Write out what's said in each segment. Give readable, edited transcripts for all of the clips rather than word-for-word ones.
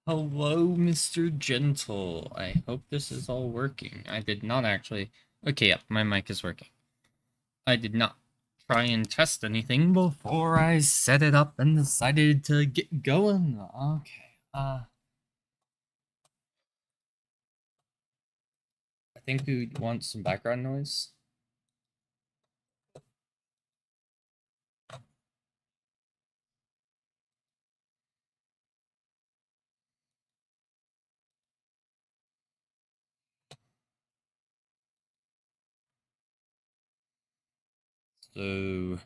Hello, Mr. Gentle. I hope this is all working. I did not actually... Okay, yeah, my mic is working. I did not try and test anything before I set it up and decided to get going. Okay, I think we want some background noise. So...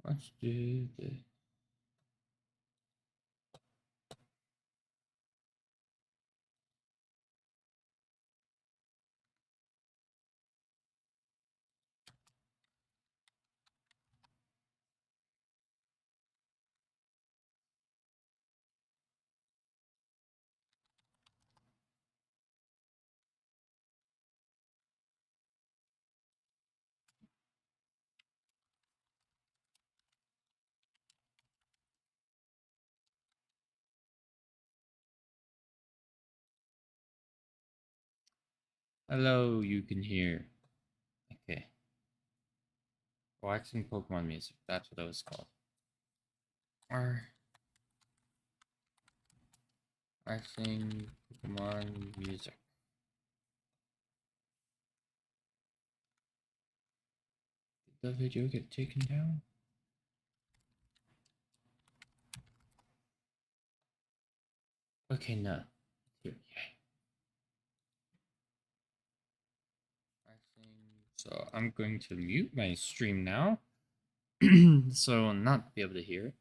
Let's do this. Hello, you can hear. Okay. Relaxing Pokemon music. That's what it was called. Or... Relaxing Pokemon music. Did the video get taken down? Okay, no. Here, yay. So I'm going to mute my stream now, so I'll not be able to hear it.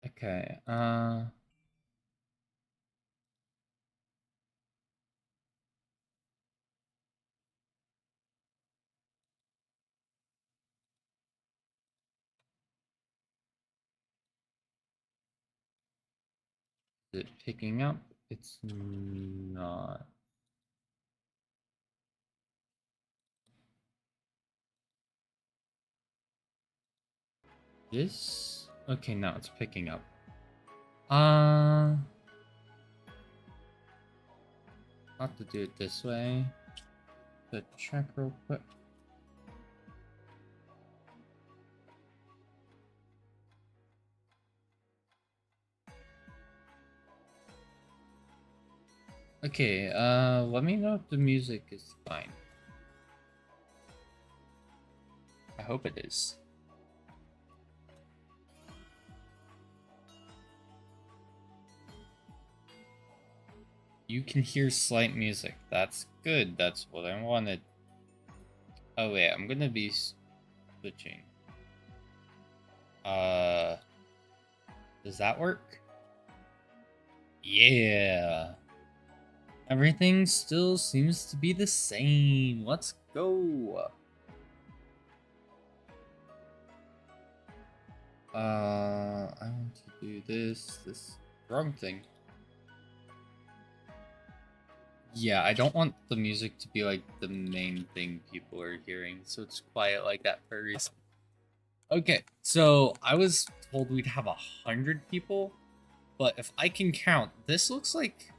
Okay, is it picking up? It's not. This? Okay, now it's picking up. Have to do it this way. To check real quick. Okay, let me know if the music is fine. I hope it is. You can hear slight music. That's good. That's what I wanted. Oh wait, I'm gonna be switching. Does that work? Yeah. Everything still seems to be the same. Let's go. I want to do this wrong thing. Yeah, I don't want the music to be like the main thing people are hearing, so it's quiet like that for a reason. Okay, so I was told we'd have 100 people, but if I can count, this looks like...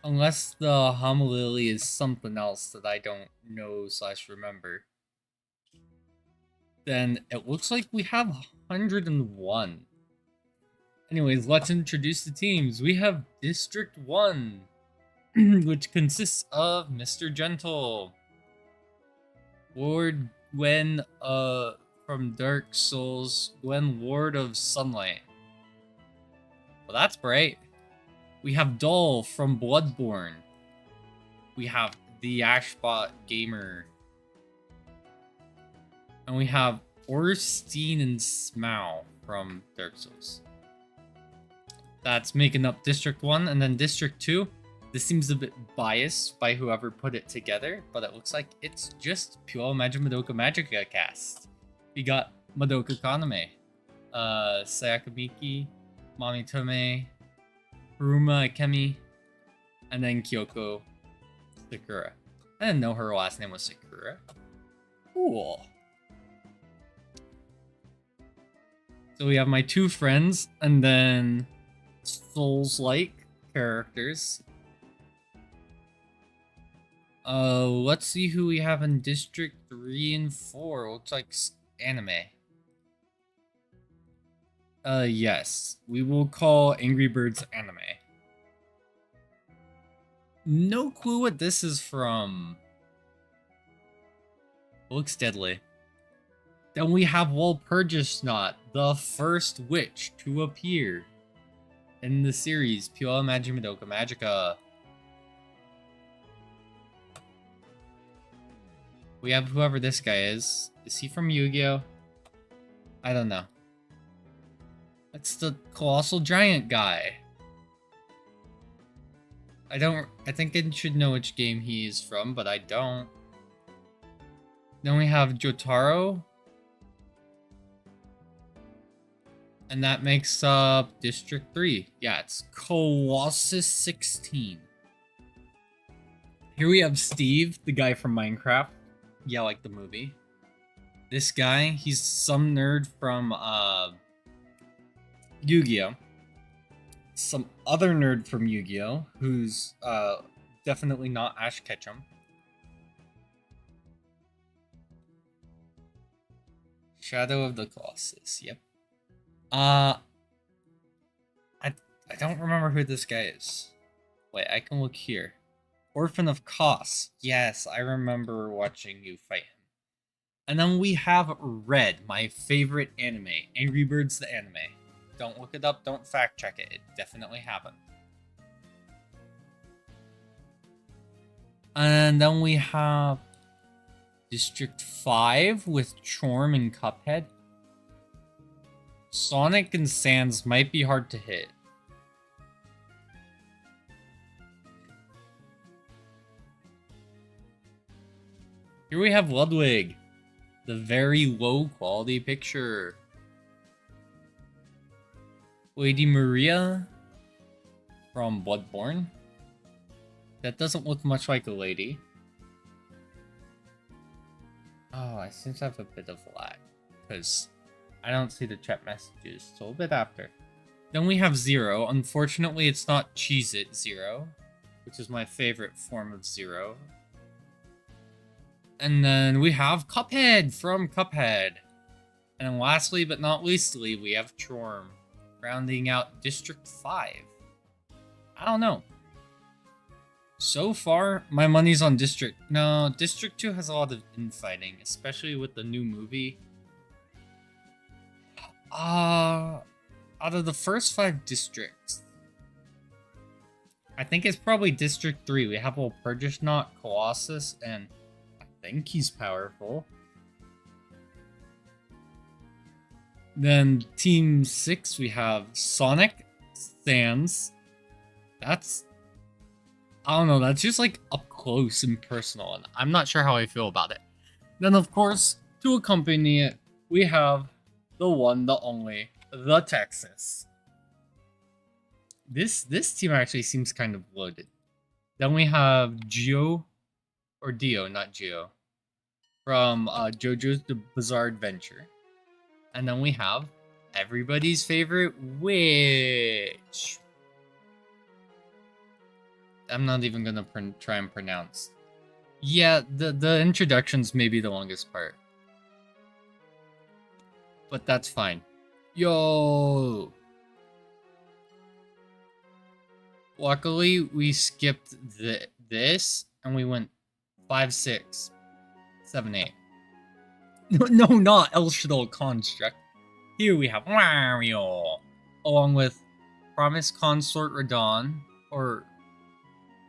Unless the homilily is something else that I don't know / remember, then it looks like we have 101. Anyways, let's introduce the teams. We have District 1, which consists of Mr. Gentle, Lord Gwen from Dark Souls, Gwen Lord of Sunlight. Well, that's bright. We have Dull from Bloodborne. We have the Ashbot Gamer. And we have Orstein and Smough from Dark Souls. That's making up District 1, and then District 2. This seems a bit biased by whoever put it together, but it looks like it's just pure Magic Madoka Magica cast. We got Madoka Kaname, Sayaka Miki, Mamitome, Haruma Akemi, and then Kyoko Sakura. I didn't know her last name was Sakura. Cool. So we have my two friends, and then Souls-like characters. Let's see who we have in District 3 and 4. Looks like anime. Yes. We will call Angry Birds anime. No clue what this is from. Looks deadly. Then we have Walpurgisnacht, the first witch to appear in the series Pure Magic Madoka Magica. We have whoever this guy is. Is he from Yu-Gi-Oh? I don't know. That's the Colossal Giant guy. I think I should know which game he is from, but I don't. Then we have Jotaro. And that makes up District 3. Yeah, it's Colossus 16. Here we have Steve, the guy from Minecraft. Yeah, like the movie. This guy, he's some nerd from Yu-Gi-Oh! Some other nerd from Yu-Gi-Oh! Who's definitely not Ash Ketchum. Shadow of the Colossus, yep. I don't remember who this guy is. Wait, I can look here. Orphan of Kos. Yes, I remember watching you fight him. And then we have Red, my favorite anime. Angry Birds the anime. Don't look it up, don't fact check it. It definitely happened. And then we have District 5 with Chorm and Cuphead. Sonic and Sans might be hard to hit. Here we have Ludwig, the very low quality picture. Lady Maria from Bloodborne. That doesn't look much like a lady. Oh, I seem to have a bit of lag because I don't see the chat messages till a bit after. Then we have Zero. Unfortunately, it's not Cheez-It Zero, which is my favorite form of Zero. And then we have Cuphead from Cuphead. And then lastly but not leastly, we have Chorm, rounding out District 5. I don't know. So far, my money's on District... No, District 2 has a lot of infighting, especially with the new movie. Out of the first 5 districts, I think it's probably District 3. We have Walpurgisnacht, Colossus, and I think he's powerful. Then Team 6, we have Sonic, Sans. That's... I don't know, that's just like up close and personal, and I'm not sure how I feel about it. Then, of course, to accompany it, we have the one, the only, the Texas. This team actually seems kind of loaded. Then we have Gio, or Dio, not Gio, from JoJo's The Bizarre Adventure. And then we have everybody's favorite witch. I'm not even gonna try and pronounce. Yeah, the introduction's maybe the longest part. But that's fine. Yo! Luckily, we skipped this, and we went 5, 6, 7, 8. No, not El Shaddai Construct. Here we have Wario, along with Promise Consort Radon, or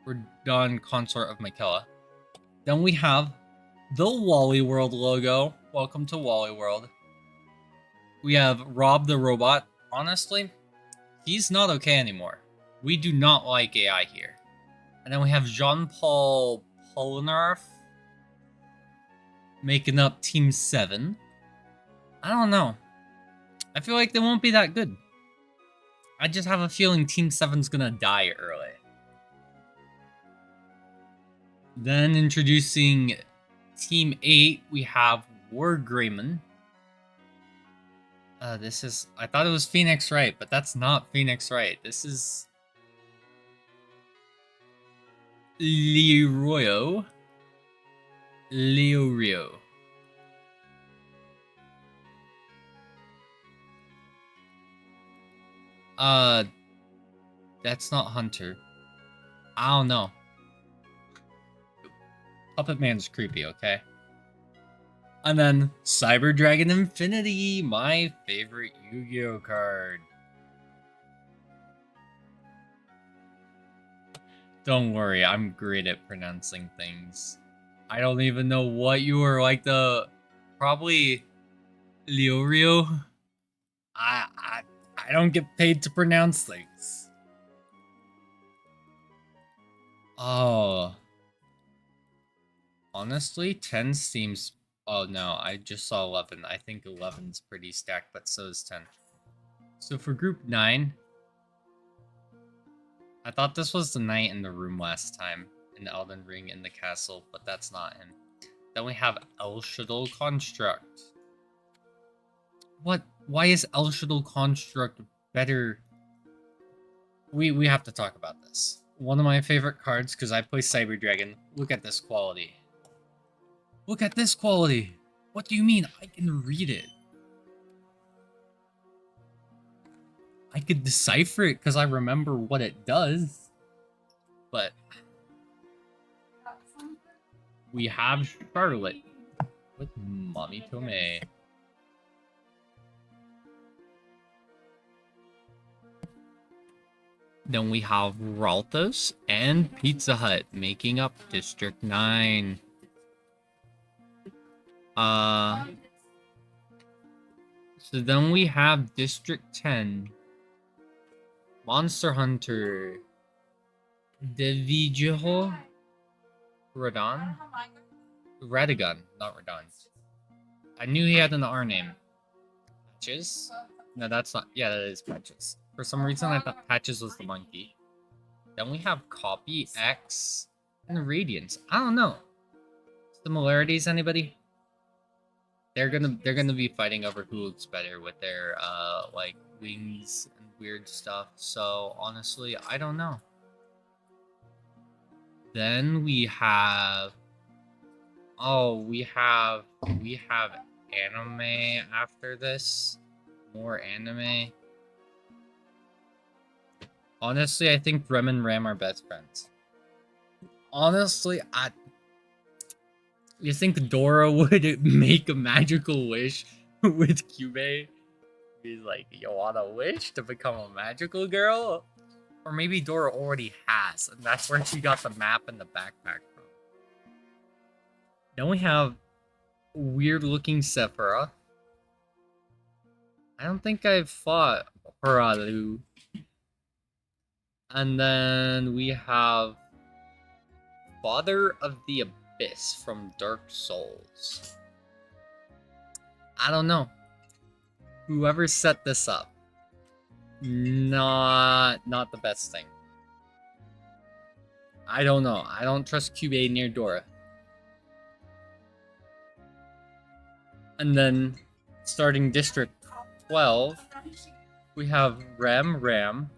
Radon Consort of Michaela. Then we have the Wally World logo. Welcome to Wally World. We have Rob the Robot. Honestly, he's not okay anymore. We do not like AI here. And then we have Jean-Paul Polnareff making up Team 7. I don't know. I feel like they won't be that good. I just have a feeling Team 7's gonna die early. Then introducing Team 8, we have Wargreymon. This is... I thought it was Phoenix Wright, but that's not Phoenix Wright. This is... Leorio. That's not Hunter. I don't know. Puppet Man's creepy, okay? And then Cyber Dragon Infinity, my favorite Yu-Gi-Oh card. Don't worry, I'm great at pronouncing things. I don't even know what you were like the... Probably... Leorio? I don't get paid to pronounce things. Oh. Honestly, 10 seems... Oh no, I just saw 11. I think 11's pretty stacked, but so is 10. So for group 9... I thought this was the knight in the room last time, in Elden Ring in the castle, but that's not him. Then we have El Shaddai Construct. What? Why is El Shaddai Construct better? We have to talk about this. One of my favorite cards, because I play Cyber Dragon. Look at this quality. Look at this quality! What do you mean? I can read it. I could decipher it because I remember what it does. But we have Charlotte with Mommy Tomei. Then we have Ralthos and Pizza Hut making up District 9. So then we have District 10. Monster Hunter. Devijo. Radon? Radagon, not Radon. I knew he had an R name. Patches? No, that's not. Yeah, that is Patches. For some reason, I thought Patches was the monkey. Then we have Copy, X, and Radiance. I don't know. Similarities, anybody? They're gonna be fighting over who looks better with their like wings and weird stuff. So honestly, I don't know. Then we have we have anime after this. More anime. Honestly, I think Rem and Ram are best friends. Honestly, you think Dora would make a magical wish with Kyubey? He's like, you want a wish to become a magical girl? Or maybe Dora already has, and that's where she got the map and the backpack from. Then we have weird-looking Sephiroth. I don't think I've fought Horalu. And then we have Father of the Abyss from Dark Souls. I don't know. Whoever set this up, not the best thing. I don't know. I don't trust Kyubey near Dora. And then, starting District 12, we have Ram,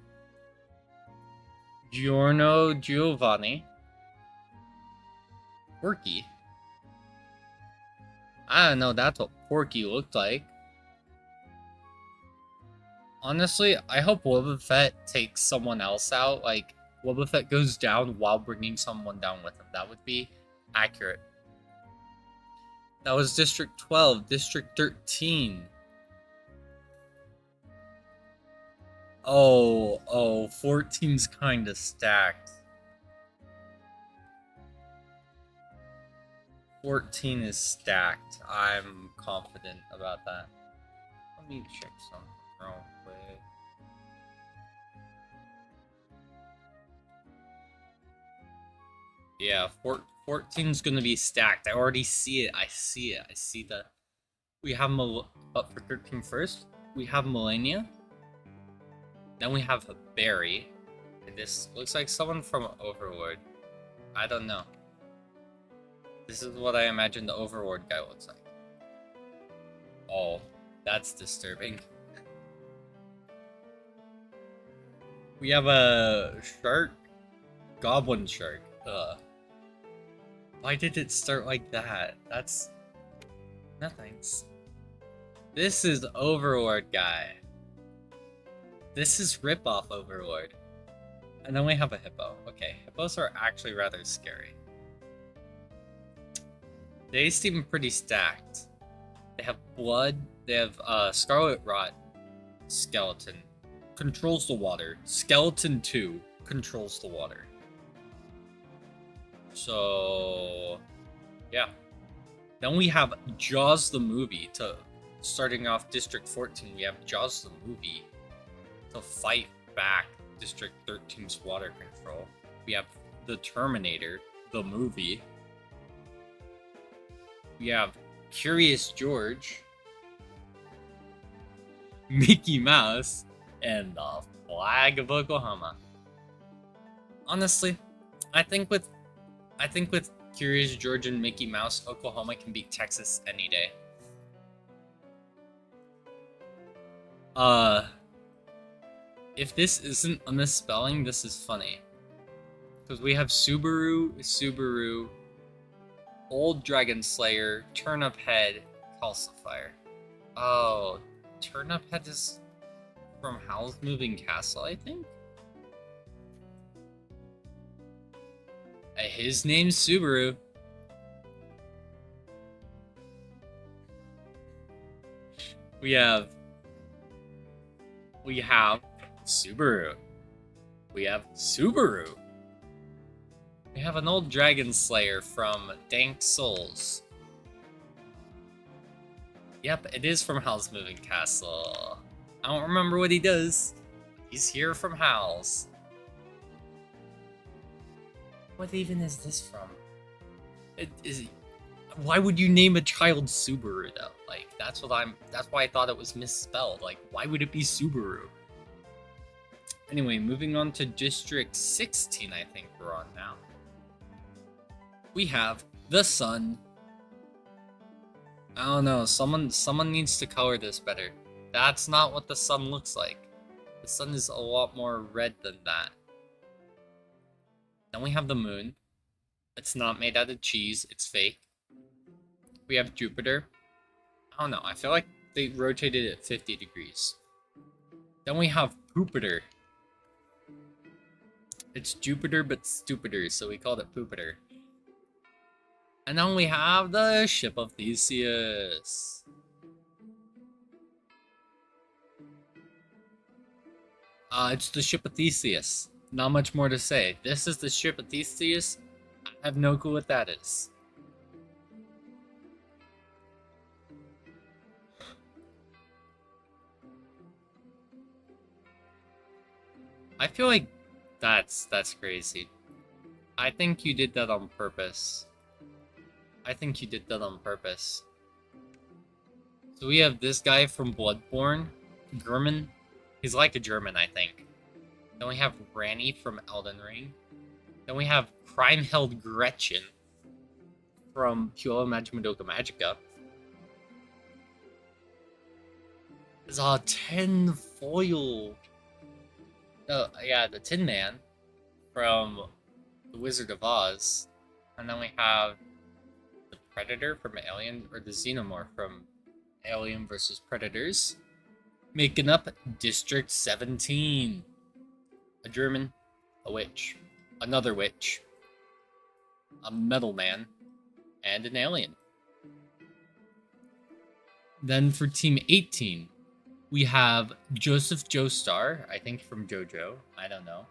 Giorno Giovanni, Porky. I don't know, that's what Porky looked like. Honestly, I hope Boba Fett takes someone else out. Like, Boba Fett goes down while bringing someone down with him. That would be accurate. That was District 12. District 13. Oh, 14's kind of stacked. 14 is stacked. I'm confident about that. Let me check something real quick. Yeah, 14's gonna be stacked. I already see it. I see it. I see the. We have up for 13 first. We have Melania. Then we have Barry. And this looks like someone from Overlord. I don't know. This is what I imagine the Overlord guy looks like. Oh, that's disturbing. We have a shark. Goblin shark. Ugh. Why did it start like that? That's... Nothing's. This is Overlord guy. This is rip-off Overlord. And then we have a hippo. Okay, hippos are actually rather scary. They seem pretty stacked. They have blood. They have Scarlet Rot. Skeleton. Controls the water. Skeleton 2 controls the water. So... yeah. Then we have Jaws the movie. Starting off District 14, we have Jaws the movie to fight back District 13's water control. We have The Terminator, the movie. We have Curious George, Mickey Mouse, and the Flag of Oklahoma. Honestly, I think with Curious George and Mickey Mouse, Oklahoma can beat Texas any day. If this isn't a misspelling, this is funny. Because we have Subaru, Old Dragon Slayer, Turnip Head, Calcifier. Oh, Turnip Head is from Howl's Moving Castle, I think? His name's Subaru. We have Subaru. We have Subaru. We have an old Dragon Slayer from Dank Souls. Yep, it is from Howl's Moving Castle. I don't remember what he does. He's here from Howl's. What even is this from? Why would you name a child Subaru though? Like, that's why I thought it was misspelled. Like, why would it be Subaru? Anyway, moving on to District 16, I think we're on now. We have the sun. I don't know, someone needs to color this better. That's not what the sun looks like. The sun is a lot more red than that. Then we have the moon. It's not made out of cheese, it's fake. We have Jupiter. I don't know, I feel like they rotated it 50 degrees. Then we have Poopeter. It's Jupiter but stupider, so we called it Poopeter. And then we have the ship of Theseus. It's the ship of Theseus. Not much more to say. This is the ship of Theseus. I have no clue what that is. I feel like that's crazy. I think you did that on purpose. So we have this guy from Bloodborne, German. He's like a German, I think. Then we have Ranni from Elden Ring. Then we have Crime-Held Gretchen from Pure Magic Madoka Magica. There's a tin foil. Yeah, the Tin Man from The Wizard of Oz. And then we have the Predator from Alien, or the Xenomorph from Alien vs. Predators. Making up District 17. A German, a witch, another witch, a metal man, and an alien. Then for Team 18, we have Joseph Joestar, I think from JoJo, I don't know.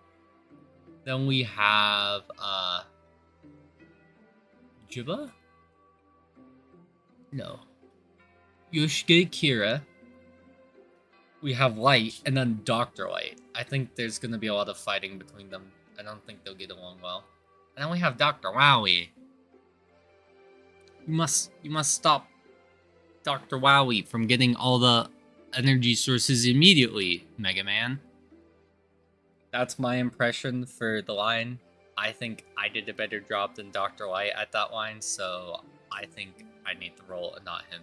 Then we have, Jiba? No. Yoshige Kira. we have Light, and then Dr. Light. I think there's gonna be a lot of fighting between them. I don't think they'll get along well. And then we have Dr. Wowie. You must stop Dr. Wowie from getting all the energy sources immediately, Mega Man. That's my impression for the line. I think I did a better job than Dr. Light at that line, so I think I need the role and not him.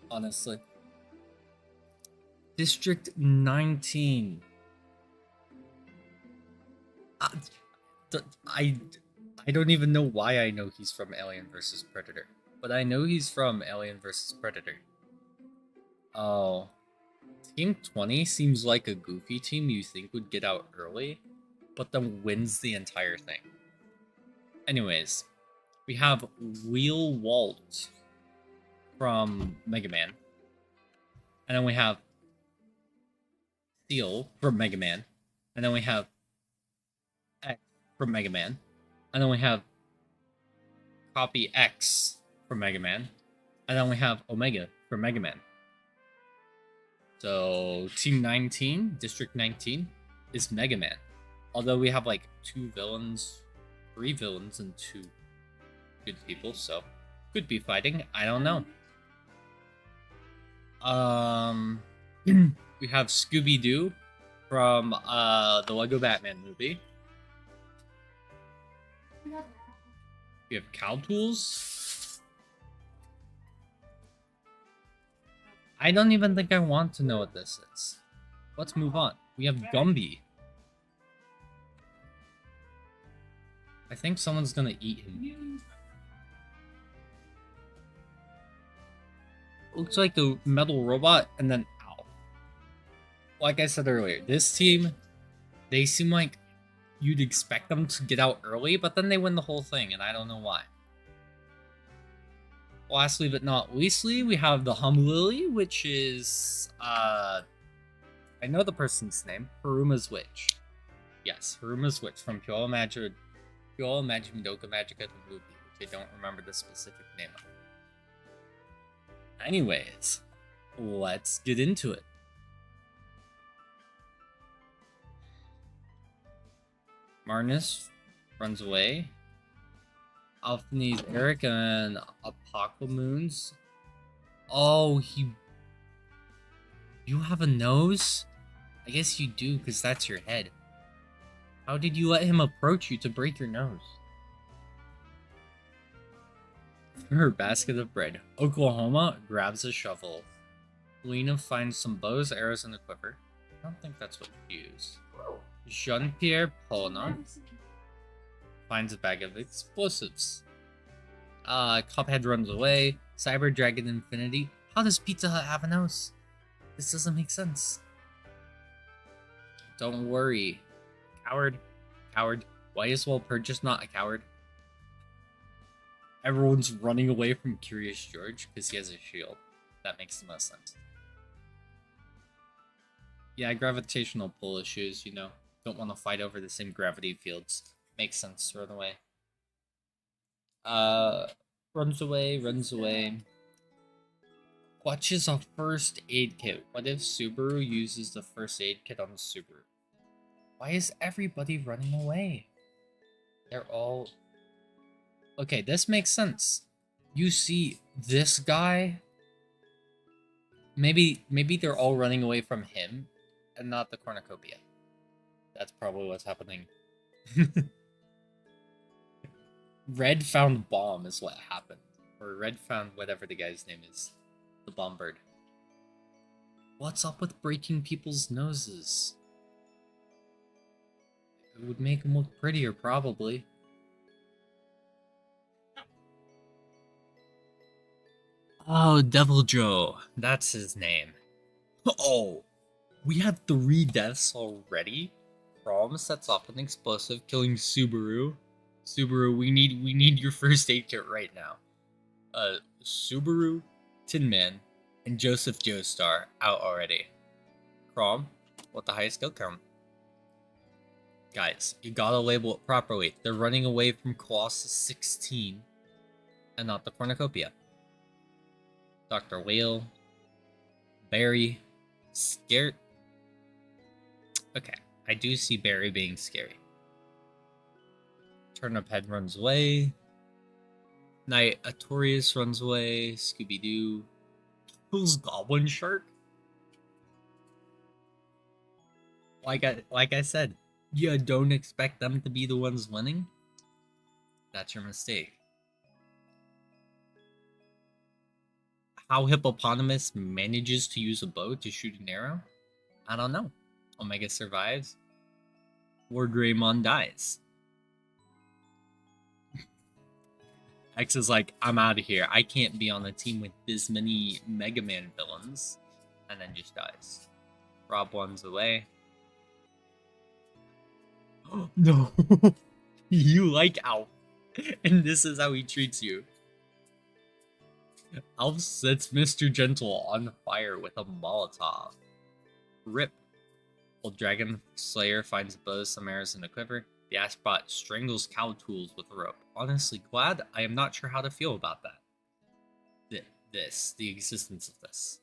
Honestly. District 19. I don't even know why I know he's from Alien vs. Predator. But I know he's from Alien vs. Predator. Oh. Team 20 seems like a goofy team you think would get out early, but then wins the entire thing. Anyways, we have Wheel Walt from Mega Man. And then we have Steel from Mega Man. And then we have X from Mega Man. And then we have Copy X from Mega Man. And then we have Omega from Mega Man. So, Team 19, District 19, is Mega Man. Although we have like 3 villains, and 2 good people, so could be fighting. I don't know. We have Scooby-Doo from the Lego Batman movie. We have Cow Tools. I don't even think I want to know what this is. Let's move on. We have Gumby. I think someone's gonna eat him. Looks like the metal robot, and then ow. Like I said earlier, this team, they seem like you'd expect them to get out early, but then they win the whole thing, and I don't know why. Lastly but not leastly, we have the Humlily, which is, I know the person's name, Haruma's Witch. Yes, Haruma's Witch from Pure Magic Madoka Magica, the movie, which I don't remember the specific name of. Anyways, let's get into it. Marnus runs away. Alphines Eric and Apocamoons. Oh, you have a nose? I guess you do, because that's your head. How did you let him approach you to break your nose? Her basket of bread. Oklahoma grabs a shovel. Lena finds some bows, arrows, and a quiver. I don't think that's what you use. Jean-Pierre Polna finds a bag of explosives. Cuphead runs away. Cyber Dragon Infinity. How does Pizza Hut have a nose? This doesn't make sense. Don't worry. Coward. Why is Walper just not a coward? Everyone's running away from Curious George because he has a shield. That makes the most sense. Yeah, gravitational pull issues, you know. Don't want to fight over the same gravity fields. Makes sense, run away. Runs away. Watches a first aid kit. What if Subaru uses the first aid kit on Subaru? Why is everybody running away? They're all... Okay, this makes sense. You see this guy? Maybe they're all running away from him and not the cornucopia. That's probably what's happening. Red found bomb is what happened. Or Red found whatever the guy's name is. The bomb bird. What's up with breaking people's noses? It would make them look prettier, probably. Oh, Devil Joe. That's his name. Oh, we have 3 deaths already. Crom sets off an explosive, killing Subaru. Subaru, we need your first aid kit right now. Subaru, Tin Man, and Joseph Joestar out already. Crom, what the highest kill count? Guys, you gotta label it properly. They're running away from Colossus 16 and not the cornucopia. Dr. Whale, Barry, Scared. Okay, I do see Barry being scary. Turnip Head runs away. Knight Artorias runs away. Scooby-Doo. Who's Goblin Shark? Like I said, you don't expect them to be the ones winning. That's your mistake. How Hippopotamus manages to use a bow to shoot an arrow? I don't know. Omega survives. Or Greymon dies. X is like, I'm out of here. I can't be on a team with this many Mega Man villains. And then just dies. Rob runs away. No. You like Alf. And this is how he treats you. Alf sets Mr. Gentle on fire with a Molotov. Rip. Old Dragon Slayer finds a bow, some arrows, and a quiver. The Aspbot strangles Cow Tools with a rope. Honestly, glad I am not sure how to feel about that. The existence of this.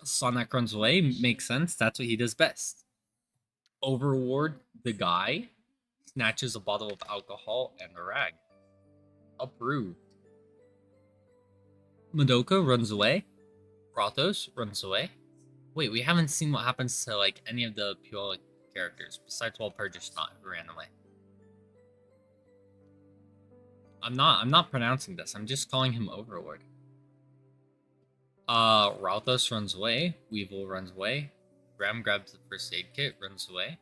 Sonic runs away, makes sense, that's what he does best. Overlord, the guy, snatches a bottle of alcohol and a rag. Approved. Madoka runs away. Rathos runs away. Wait, we haven't seen what happens to like any of the Piola characters besides Walpurgis not who ran away. I'm not pronouncing this. I'm just calling him Overlord. Rathos runs away. Weevil runs away. Graham grabs the first aid kit, runs away.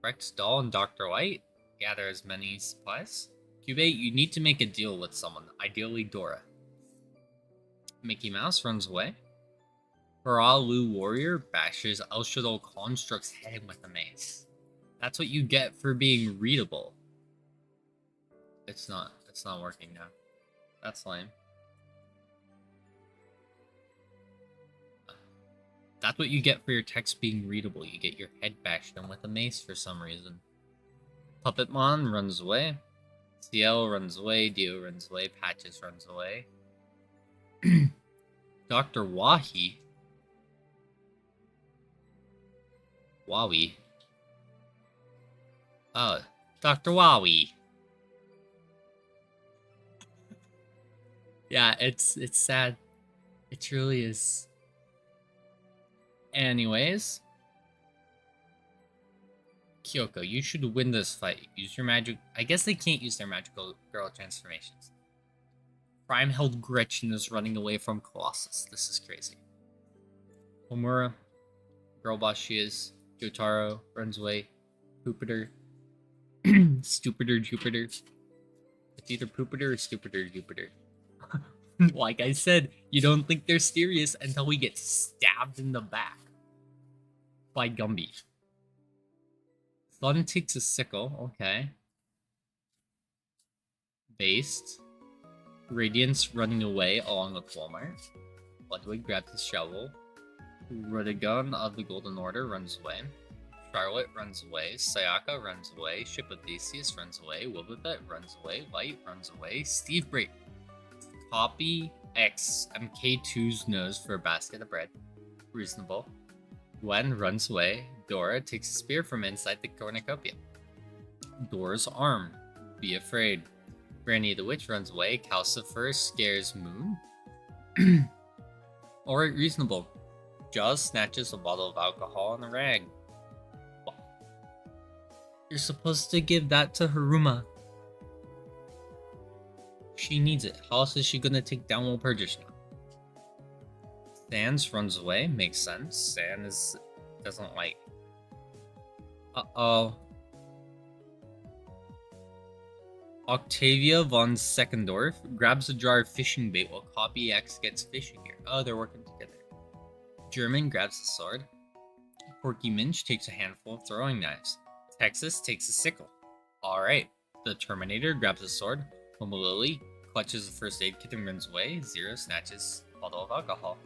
Rex Doll and Dr. White gather as many supplies. Cubate, you need to make a deal with someone, ideally Dora. Mickey Mouse runs away. Paralu Warrior bashes El Shaddai Construct's head with a mace. That's what you get for being readable. It's not working now. That's lame. That's what you get for your text being readable. You get your head bashed in with a mace for some reason. Puppetmon runs away. CL runs away. Dio runs away. Patches runs away. Dr. Wahi. Wowie. Oh, Dr. Wowie. Yeah, it's sad. It truly is. Anyways, Kyoko, you should win this fight. Use your magic. I guess they can't use their magical girl transformations. Prime held Gretchen is running away from Colossus. This is crazy. Homura, girl boss she is. Jotaro runs away. Poopitor. Stupider Jupiter. It's either Poopitor or Stupider Jupiter. Like I said, you don't think they're serious until we get stabbed in the back by Gumby. Thun takes a sickle, okay. Based. Radiance running away along with Walmart. Ludwig grabs his shovel. Rudigun of the Golden Order runs away. Charlotte runs away. Sayaka runs away. Ship of Theseus runs away. Wilbabet runs away. Light runs away. Steve Break. Copy X MK2's nose for a basket of bread. Reasonable. Gwen runs away. Dora takes a spear from inside the cornucopia. Dora's armed. Be afraid. Granny the Witch runs away. Calcifer scares Moon. Alright, reasonable. Jaws snatches a bottle of alcohol and a rag. You're supposed to give that to Haruma. She needs it. How else is she gonna take down Walpurgis now? Sans runs away. Makes sense. Sans doesn't like... Uh-oh. Octavia von Seckendorf grabs a jar of fishing bait while Copy X gets fishing gear. Oh, they're working together. German grabs a sword. Porky Minch takes a handful of throwing knives. Texas takes a sickle. Alright. The Terminator grabs a sword. Homo Lily clutches the first aid kit and runs away. Zero snatches a bottle of alcohol.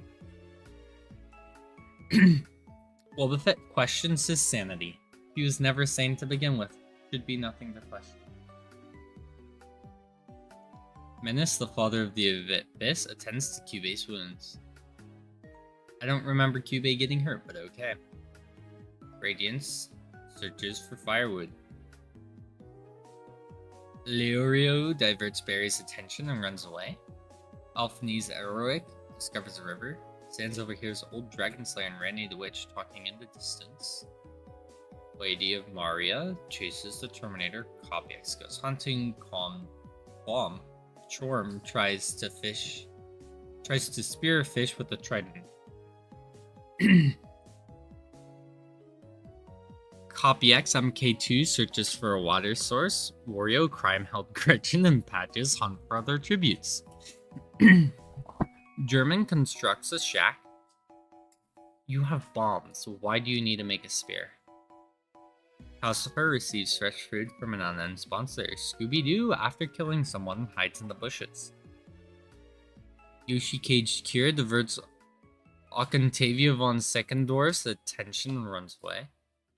Wobbuffet questions his sanity. He was never sane to begin with. Should be nothing to question. Menace, the father of the Abyss, attends to Cubate's wounds. I don't remember Cubey getting hurt, but okay. Radiance searches for firewood. Leorio diverts Barry's attention and runs away. Alphonse Eroic discovers a river. Sans overhears old Dragon Slayer and Randy the Witch talking in the distance. Lady of Maria chases the Terminator. Copyx goes hunting. Bomb Chorm tries to spear a fish with a trident. Copyx MK2 searches for a water source. Wario crime held Gretchen and Patches hunt for other tributes. German constructs a shack. You have bombs, why do you need to make a spear? Calcifer receives fresh food from an unknown sponsor. Scooby-Doo, after killing someone, hides in the bushes. Yoshi caged Kira diverts Octavia von Secondorf's attention and runs away.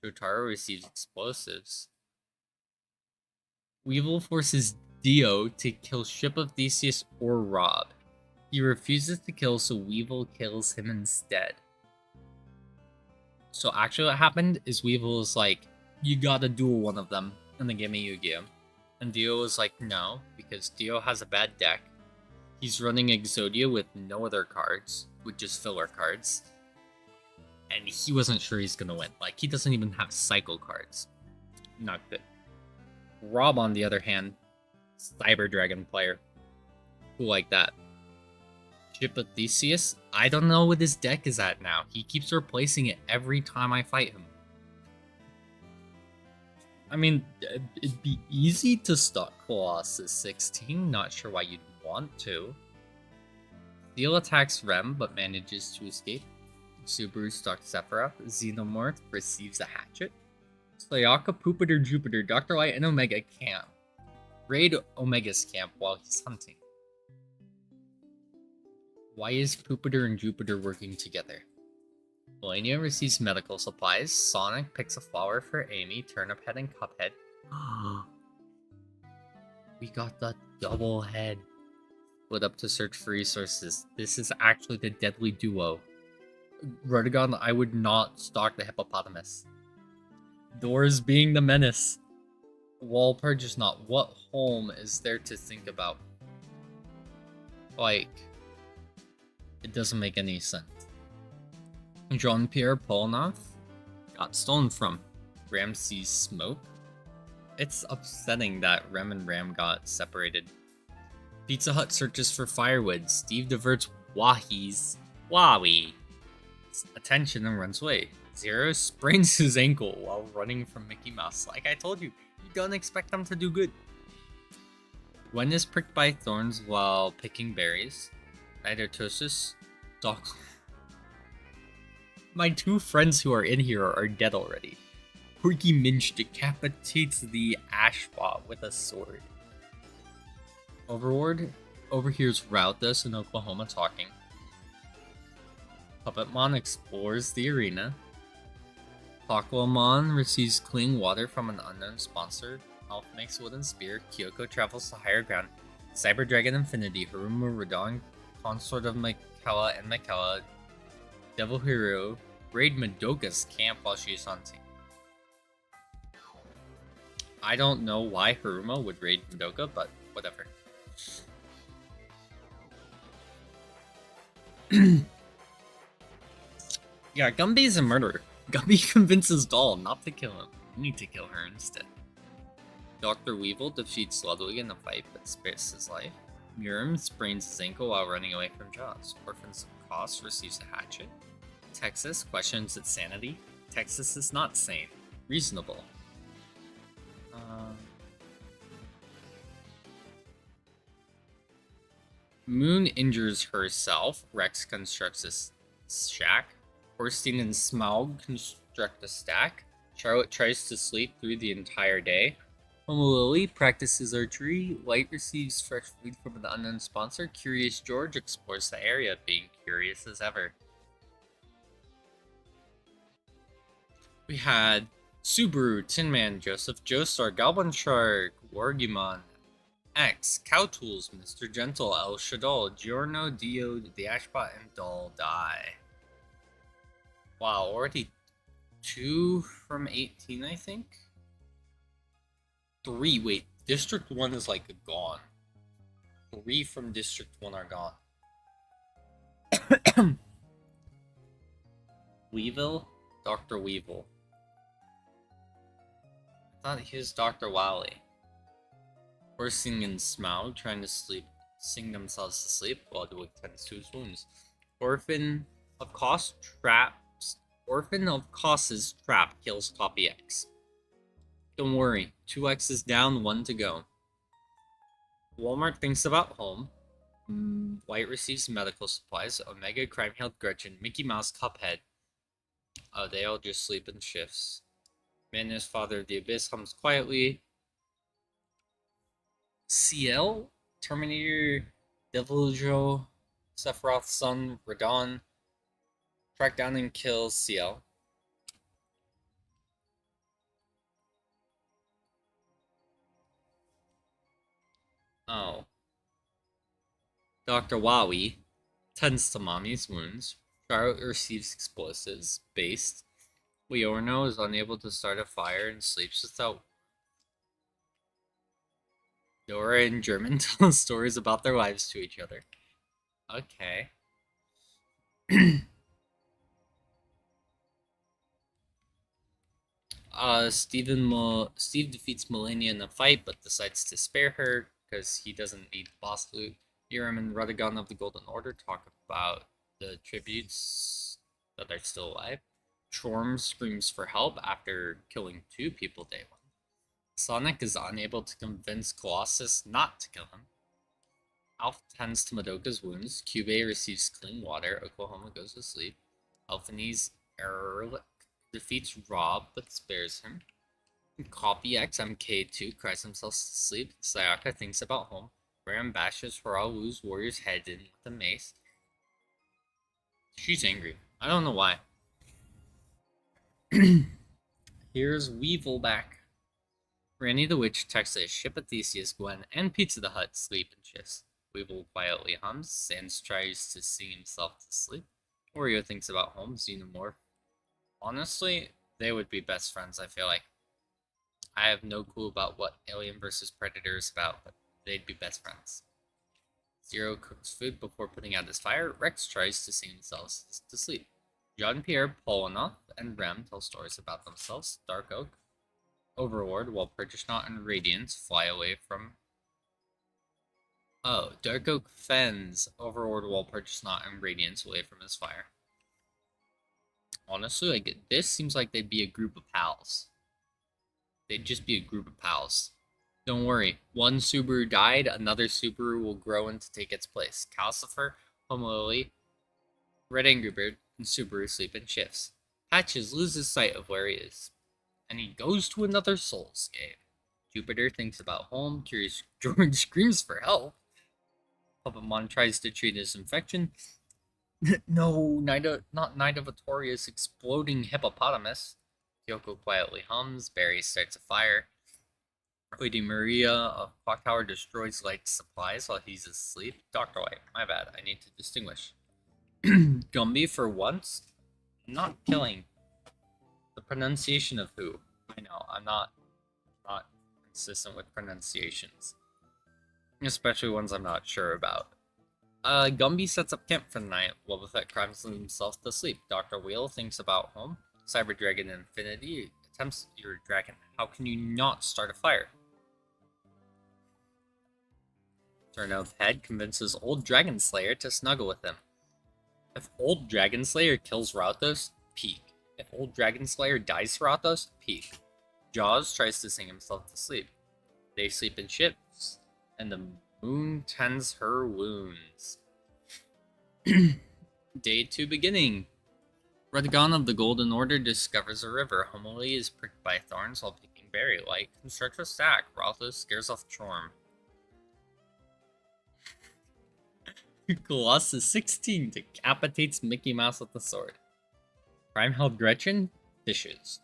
Jotaro receives explosives. Weevil forces Dio to kill Ship of Theseus or Rob. He refuses to kill, so Weevil kills him instead. So actually what happened is Weevil was like, you gotta duel one of them, and then give me Yu-Gi-Oh! And Dio was like, no, because Dio has a bad deck. He's running Exodia with no other cards, with just filler cards. And he wasn't sure he's gonna win. Like, he doesn't even have cycle cards. Not good. Rob, on the other hand, Cyber Dragon player. Who like that? Ship of Theseus? I don't know what his deck is at now. He keeps replacing it every time I fight him. I mean, it'd be easy to stock Colossus 16. Not sure why you'd want to. Steel attacks Rem, but manages to escape. Subaru stalks Sephiroth. Xenomorph receives a hatchet. Sayaka, Poopitor, Jupiter, Dr. Light, and Omega camp. Raid Omega's camp while he's hunting. Why is Poopitor and Jupiter working together? Melania receives medical supplies. Sonic picks a flower for Amy, Turnip Head, and Cuphead. We got the double head. Split up to search for resources. This is actually the deadly duo. Vertigon, I would not stalk the hippopotamus. Doors being the menace. Walpurge is not. What home is there to think about? Like, it doesn't make any sense. Jean-Pierre Polnareff got stolen from. Ram sees smoke. It's upsetting that Rem and Ram got separated. Pizza Hut searches for firewood. Steve diverts Wahi's attention and runs away. Zero sprains his ankle while running from Mickey Mouse. Like I told you, you don't expect them to do good. Gwen is pricked by thorns while picking berries. Nidotosis, Doc. My two friends who are in here are dead already. Quirky Minch decapitates the Ashbot with a sword. Overlord overhears Rauthus in Oklahoma talking. Puppetmon explores the arena. Pakuamon receives clean water from an unknown sponsor. Elf makes wooden spear. Kyoko travels to higher ground. Cyber Dragon Infinity. Haruma Radon, consort of Michaela and Michaela. Devil Hero. Raid Madoka's camp while she's hunting. I don't know why Haruma would raid Madoka, but whatever. Yeah, Gumby's a murderer. Gumby convinces Doll not to kill him. You need to kill her instead. Dr. Weevil defeats Ludwig in a fight but spares his life. Murim sprains his ankle while running away from Jaws. Orphans of Koss receives a hatchet. Texas questions its sanity. Texas is not sane. Reasonable. Moon injures herself. Rex constructs a shack. Orstein and Smaug construct a stack. Charlotte tries to sleep through the entire day. Homo Lily practices archery. Light receives fresh food from an unknown sponsor. Curious George explores the area, being curious as ever. We had Subaru, Tin Man, Joseph Joestar, Goblin Shark, Wargimon, X, Cow Tools, Mr. Gentle, El Shadol, Giorno, Dio, the Ashbot, and Doll die. Wow, already 2 from 18, I think? 3, wait, District 1 is like gone. 3 from District 1 are gone. Weevil? Dr. Weevil. I thought he was Dr. Wily. Horsing and Smaug trying to sing themselves to sleep while Dwick tends to his wounds. Orphan of Kos's trap kills Copy X. Don't worry, 2X is down, 1 to go. Walmart thinks about home. White receives medical supplies. Omega, Crime-Hailed Gretchen, Mickey Mouse, Cuphead. Oh, they all just sleep in shifts. Madness, Father of the Abyss, hums quietly. CL, Terminator, Devil Joe, Sephiroth's son, Radon, track down and kill CL. Oh. Dr. Wowie tends to Mommy's wounds. Charlotte receives explosives. Based. Leorno is unable to start a fire and sleeps without. Dora and German tell stories about their lives to each other. Okay. Steve defeats Melania in a fight, but decides to spare her because he doesn't need boss loot. Irem and Radagon of the Golden Order talk about the tributes that are still alive. Chorm screams for help after killing 2 people day 1. Sonic is unable to convince Colossus not to kill him. Alpha tends to Madoka's wounds. Cubey receives clean water. Oklahoma goes to sleep. Alphanese Ehrlich defeats Rob but spares him. Copy X MK2 cries himself to sleep. Sayaka thinks about home. Ram bashes Horalu's warrior's head in with a mace. She's angry. I don't know why. Here's Weevil back. Randy the Witch texts a ship at Theseus, Gwen, and Pizza the Hut sleep in shifts. Weevil quietly hums. Sans tries to sing himself to sleep. Wario thinks about home. Xenomorph. Honestly, they would be best friends, I feel like. I have no clue about what Alien vs. Predator is about, but they'd be best friends. Zero cooks food before putting out his fire. Rex tries to sing themselves to sleep. Jean-Pierre, Polinoff, and Rem tell stories about themselves. Dark Oak, Overlord, while Purchasnaut and Radiance fly away from. Oh, Dark Oak fends Overlord while Purchasnaut and Radiance away from his fire. Honestly, like, this seems like they'd be a group of pals. They'd just be a group of pals. Don't worry, one Subaru died, another Subaru will grow in to take its place. Calcifer, Homelily, Red Angry Bird, and Subaru sleep in shifts. Patches loses sight of where he is, and he goes to another Souls game. Jupiter thinks about home. Curious George screams for help. Puppetmon tries to treat his infection. No, not Knight of Atoria's exploding hippopotamus. Kyoko quietly hums. Barry starts a fire. Lady Maria of Clock Tower destroys light supplies while he's asleep. Dr. White, my bad, I need to distinguish. Gumby, for once, not killing. The pronunciation of who? I know, I'm not consistent with pronunciations. Especially ones I'm not sure about. Gumby sets up camp for the night. Wobbuffet crimes himself to sleep. Dr. Wheel thinks about home. Cyber Dragon Infinity attempts your dragon. How can you not start a fire? Turnout's head convinces old Dragon Slayer to snuggle with him. If old Dragon Slayer kills Rautos, peak. If old Dragon Slayer dies for Rautos, peak. Jaws tries to sing himself to sleep. They sleep in ships, and the moon tends her wounds. Day 2 beginning. Radagon of the Golden Order discovers a river. Homily is pricked by thorns while picking berry. Light constructs a stack. Ralthos scares off Chorm. Colossus 16 decapitates Mickey Mouse with the sword. Crime-Hailed Gretchen dishes.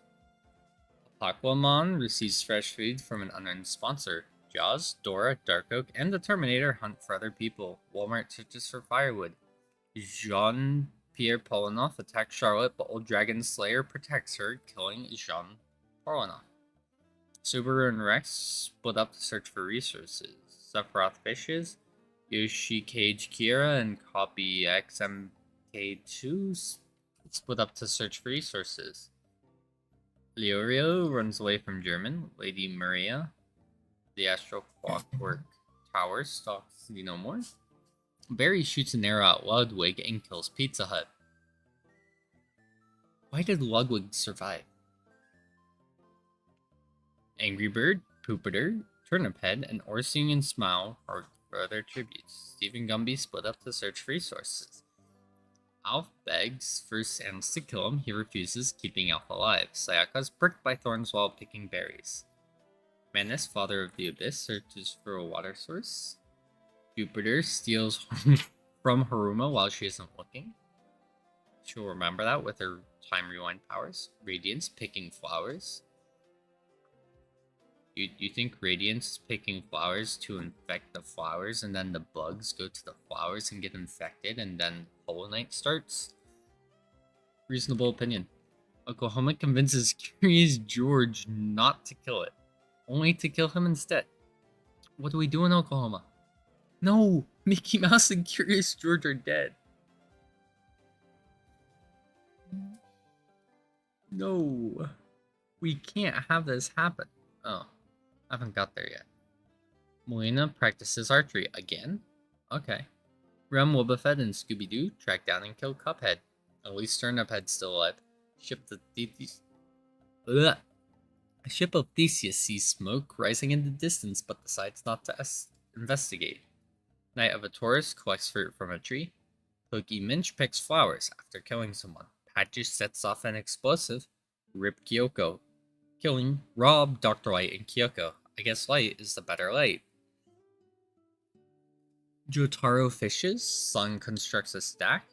Aquamon receives fresh food from an unknown sponsor. Jaws, Dora, Dark Oak, and the Terminator hunt for other people. Walmart searches for firewood. Pierre Polinoff attacks Charlotte, but Old Dragon Slayer protects her, killing Jean Polinoff. Subaru and Rex split up to search for resources. Sephiroth fishes. Yoshi Cage Kira and Copy XMK2 split up to search for resources. Leorio runs away from German. Lady Maria, the Astral Clockwork Tower, stalks Xenomorph. Barry shoots an arrow at Ludwig and kills Pizza Hut. Why did Ludwig survive? Angry Bird, Poopeter, Turnip Head, and Orsine and Smile are further tributes. Steve and Gumby split up to search for resources. Alf begs for Samus to kill him. He refuses, keeping Alf alive. Sayaka is pricked by thorns while picking berries. Manus, father of the Abyss, searches for a water source. Jupiter steals from Haruma while she isn't looking. She'll remember that with her time rewind powers. Radiance picking flowers. You think Radiance is picking flowers to infect the flowers and then the bugs go to the flowers and get infected and then Hollow Knight starts? Reasonable opinion. Oklahoma convinces Curious George not to kill it, only to kill him instead. What do we do in Oklahoma? No! Mickey Mouse and Curious George are dead. No! We can't have this happen. Oh. I haven't got there yet. Melina practices archery again? Okay. Rem, Wobbuffet, and Scooby-Doo track down and kill Cuphead. At least Turniphead's still alive. A ship of Theseus sees smoke rising in the distance but decides not to investigate. Knight of a Taurus collects fruit from a tree. Pokey Minch picks flowers after killing someone. Patches sets off an explosive. Rip Kyoko, killing Rob, Dr. Light, and Kyoko. I guess Light is the better Light. Jotaro fishes. Sun constructs a stack.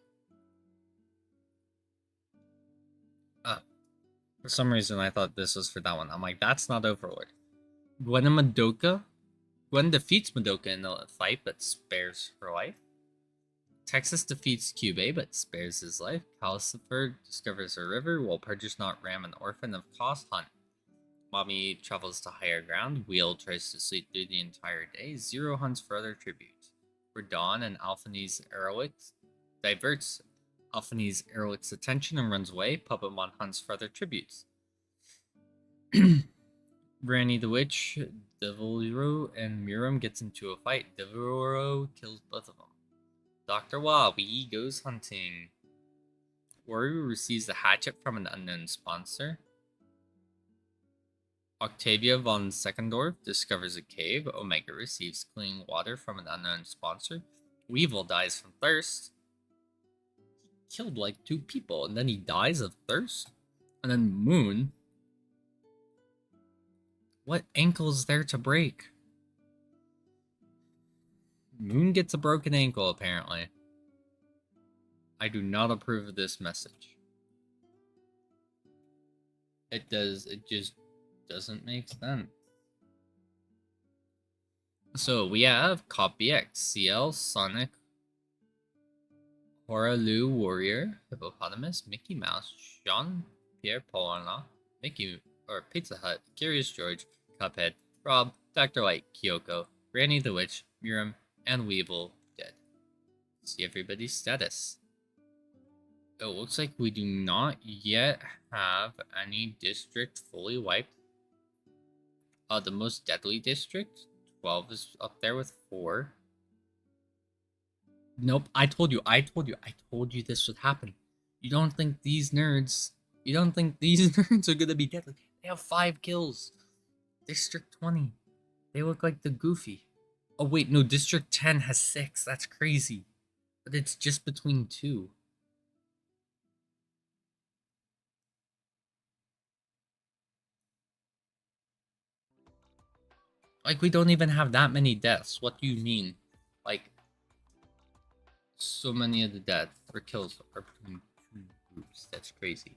For some reason I thought this was for that one. I'm like, that's not Overlord. Gwen and Madoka. Gwen defeats Madoka in the fight, but spares her life. Texas defeats Cube, but spares his life. Calcifer discovers a river, while Purgesnot Ram an orphan of Cost Hunt. Mommy travels to higher ground. Wheel tries to sleep through the entire day. Zero hunts for other tribute. For Dawn and Alphany's Erlich diverts Alphany's Erlich's attention and runs away. Puppetmon hunts for other tributes. Granny the Witch, Devilro, and Miram gets into a fight. Devilro kills both of them. Dr. Wabi goes hunting. Waru receives a hatchet from an unknown sponsor. Octavia von Seckendorf discovers a cave. Omega receives clean water from an unknown sponsor. Weevil dies from thirst. He killed like 2 people and then he dies of thirst. And then Moon. What ankle is there to break? Moon gets a broken ankle, apparently. I do not approve of this message. It just doesn't make sense. So we have Copy X, CL, Sonic, Horalu Warrior, Hippopotamus, Mickey Mouse, Jean Pierre Polana, Pizza Hut, Curious George, Cuphead, Rob, Dr. Light, Kyoko, Granny the Witch, Miram, and Weevil dead. See everybody's status. It looks like we do not yet have any district fully wiped. The most deadly district, 12 is up there with 4. Nope, I told you this would happen. You don't think these nerds are gonna be deadly. They have 5 kills. District 20. They look like the Goofy. Oh wait, no, District 10 has 6. That's crazy. But it's just between 2. Like, we don't even have that many deaths. What do you mean? Like, so many of the deaths or kills are between 2 groups. That's crazy.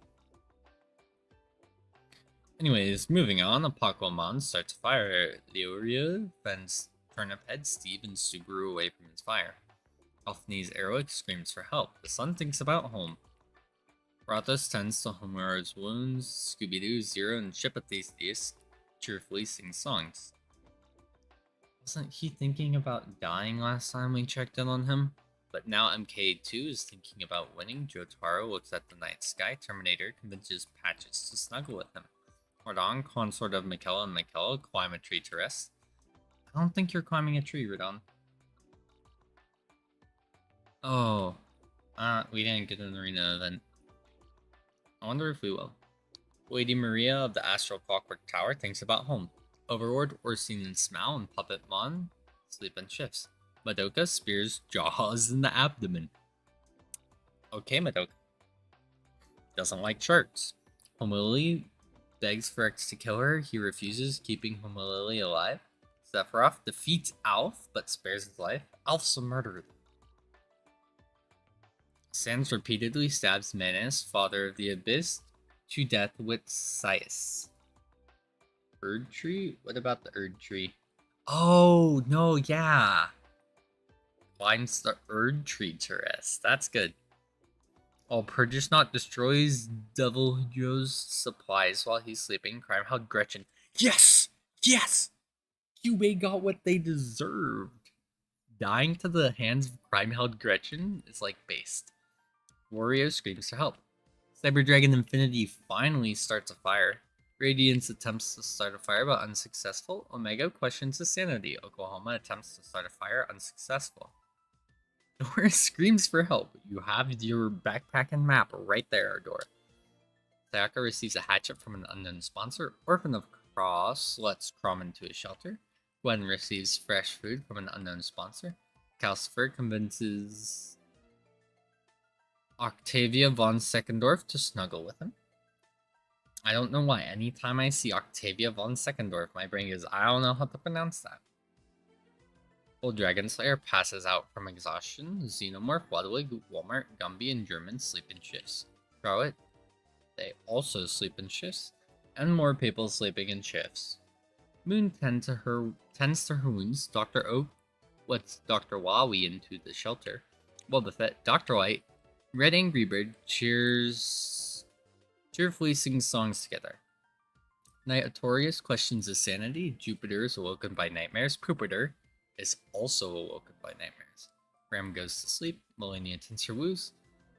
Anyways, moving on. Apocalypse starts a fire. Leorio fends Turnip Head, Steve, and Subaru away from his fire. Alphonse Airwick screams for help. The son thinks about home. Brothos tends to Homer's wounds. Scooby-Doo, Zero, and Theseus cheerfully sing songs. Wasn't he thinking about dying last time we checked in on him? But now MK2 is thinking about winning. Jotaro looks at the night sky. Terminator convinces Patches to snuggle with him. Rodon, consort of Michaela and Michaela, climb a tree to rest. I don't think you're climbing a tree, Rodon. Oh. We didn't get an arena event. I wonder if we will. Lady Maria of the Astral Clockwork Tower thinks about home. Overlord, Orsine and Smile, and Puppet Mon sleep in shifts. Madoka spears Jaws in the abdomen. Okay, Madoka. Doesn't like sharks. Homolili begs for X to kill her. He refuses, keeping Homolili alive. Sephiroth defeats Alf, but spares his life. Alf's a murderer. Sans repeatedly stabs Manus, father of the Abyss, to death with Sias. Erd Tree? What about the Erd Tree? Oh, no, yeah. Climbs the Erd Tree to rest. That's good. Oh, Purges Not destroys Devil Joe's supplies while he's sleeping. Crime held Gretchen. Yes! Yes! QA got what they deserved. Dying to the hands of crime held Gretchen is like based. Wario screams for help. Cyber Dragon Infinity finally starts a fire. Radiance attempts to start a fire but unsuccessful. Omega questions his sanity. Oklahoma attempts to start a fire, unsuccessful. Dora screams for help. You have your backpack and map right there, Dora. Sayaka receives a hatchet from an unknown sponsor. Orphan of Cross lets Crom into a shelter. Gwen receives fresh food from an unknown sponsor. Calcifer convinces Octavia von Seckendorf to snuggle with him. I don't know why. Anytime I see Octavia von Seckendorf, my brain goes, I don't know how to pronounce that. Old Dragon Slayer passes out from exhaustion. Xenomorph, Ludwig, Walmart, Gumby, and German sleep in shifts. Charlotte, they also sleep in shifts. And more people sleeping in shifts. Moon tends to her wounds. Dr. Oak lets Dr. Wawi into the shelter. Boba Fett, Dr. White, Red Angry Bird cheerfully sings songs together. Knight Artorias questions his sanity. Jupiter is awoken by nightmares. Poopeter is also awoken by nightmares. Ram goes to sleep. Melania tints her woos.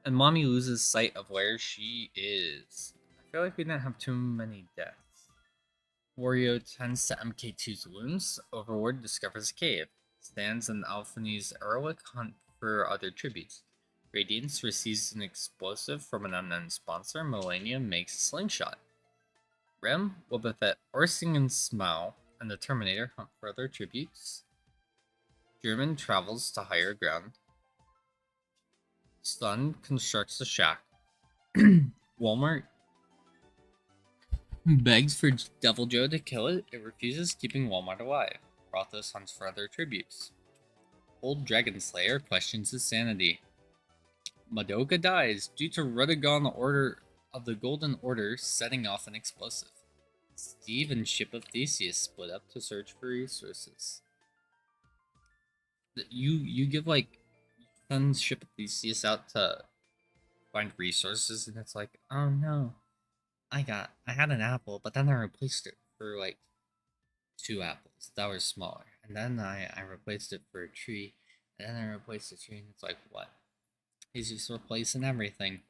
And Mommy loses sight of where she is. I feel like we didn't have too many deaths. Wario tends to MK2's wounds. Overlord discovers a cave. Stans and Alphonse Airwick hunt for other tributes. Radiance receives an explosive from an unknown sponsor. Melania makes a slingshot. Rem, Boba Fett, Orsing and Smile, and the Terminator hunt for other tributes. German travels to higher ground. Stun constructs a shack. Walmart begs for Devil Joe to kill it. It refuses, keeping Walmart alive. Brothos hunts for other tributes. Old Dragon Slayer questions his sanity. Madoka dies due to Rudigon Order of the Golden Order setting off an explosive. Steve and Ship of Theseus split up to search for resources. You give like send Ship of Theseus out to find resources, and it's like, oh no, I had an apple, but then I replaced it for like 2 apples that were smaller, and then I replaced it for a tree, and then I replaced the tree, and it's like, what? He's just replacing everything.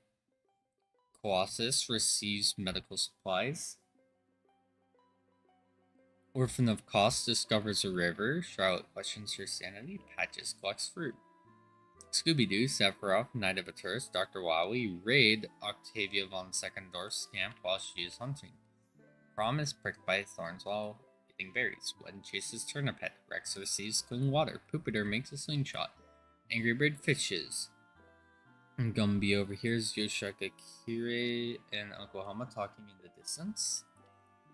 Colossus receives medical supplies. Orphan of Kos discovers a river. Charlotte questions her sanity. Patches collects fruit. Scooby-Doo, Sephiroth, Knight of Aturus, Dr. Wowie raid Octavia von Seckendorf's camp while she is hunting. Prom is pricked by thorns while getting berries. Gwen chases Turnipet. Rex receives clean water. Poopeter makes a slingshot. Angry Bird fishes. And Gumby overhears Yoshaka Kire and Oklahoma talking in the distance.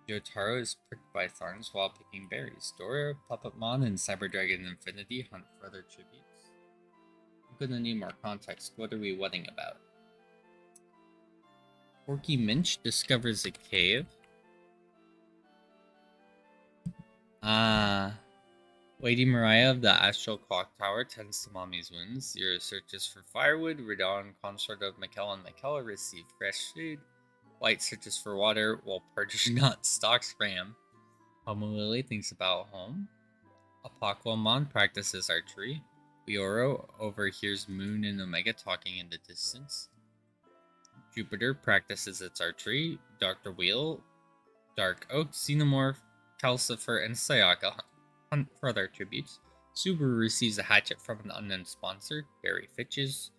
Yotaro is pricked by thorns while picking berries. Dora, Puppetmon, and Cyber Dragon Infinity hunt for other tributes. I'm gonna need more context. What are we wedding about? Porky Minch discovers a cave. Lady Mariah of the Astral Clock Tower tends to Mommy's wounds. Zero searches for firewood. Radon, consort of Mikkel and Mikella, receive fresh food. White searches for water, while Perditionot stalks Ram. Homo Lily thinks about home. Apoquamon practices archery. Leoro overhears Moon and Omega talking in the distance. Jupiter practices its archery. Dr. Wheel, Dark Oak, Xenomorph, Calcifer, and Sayaka hunt for other tributes. Subaru receives a hatchet from an unknown sponsor. Barry fishes.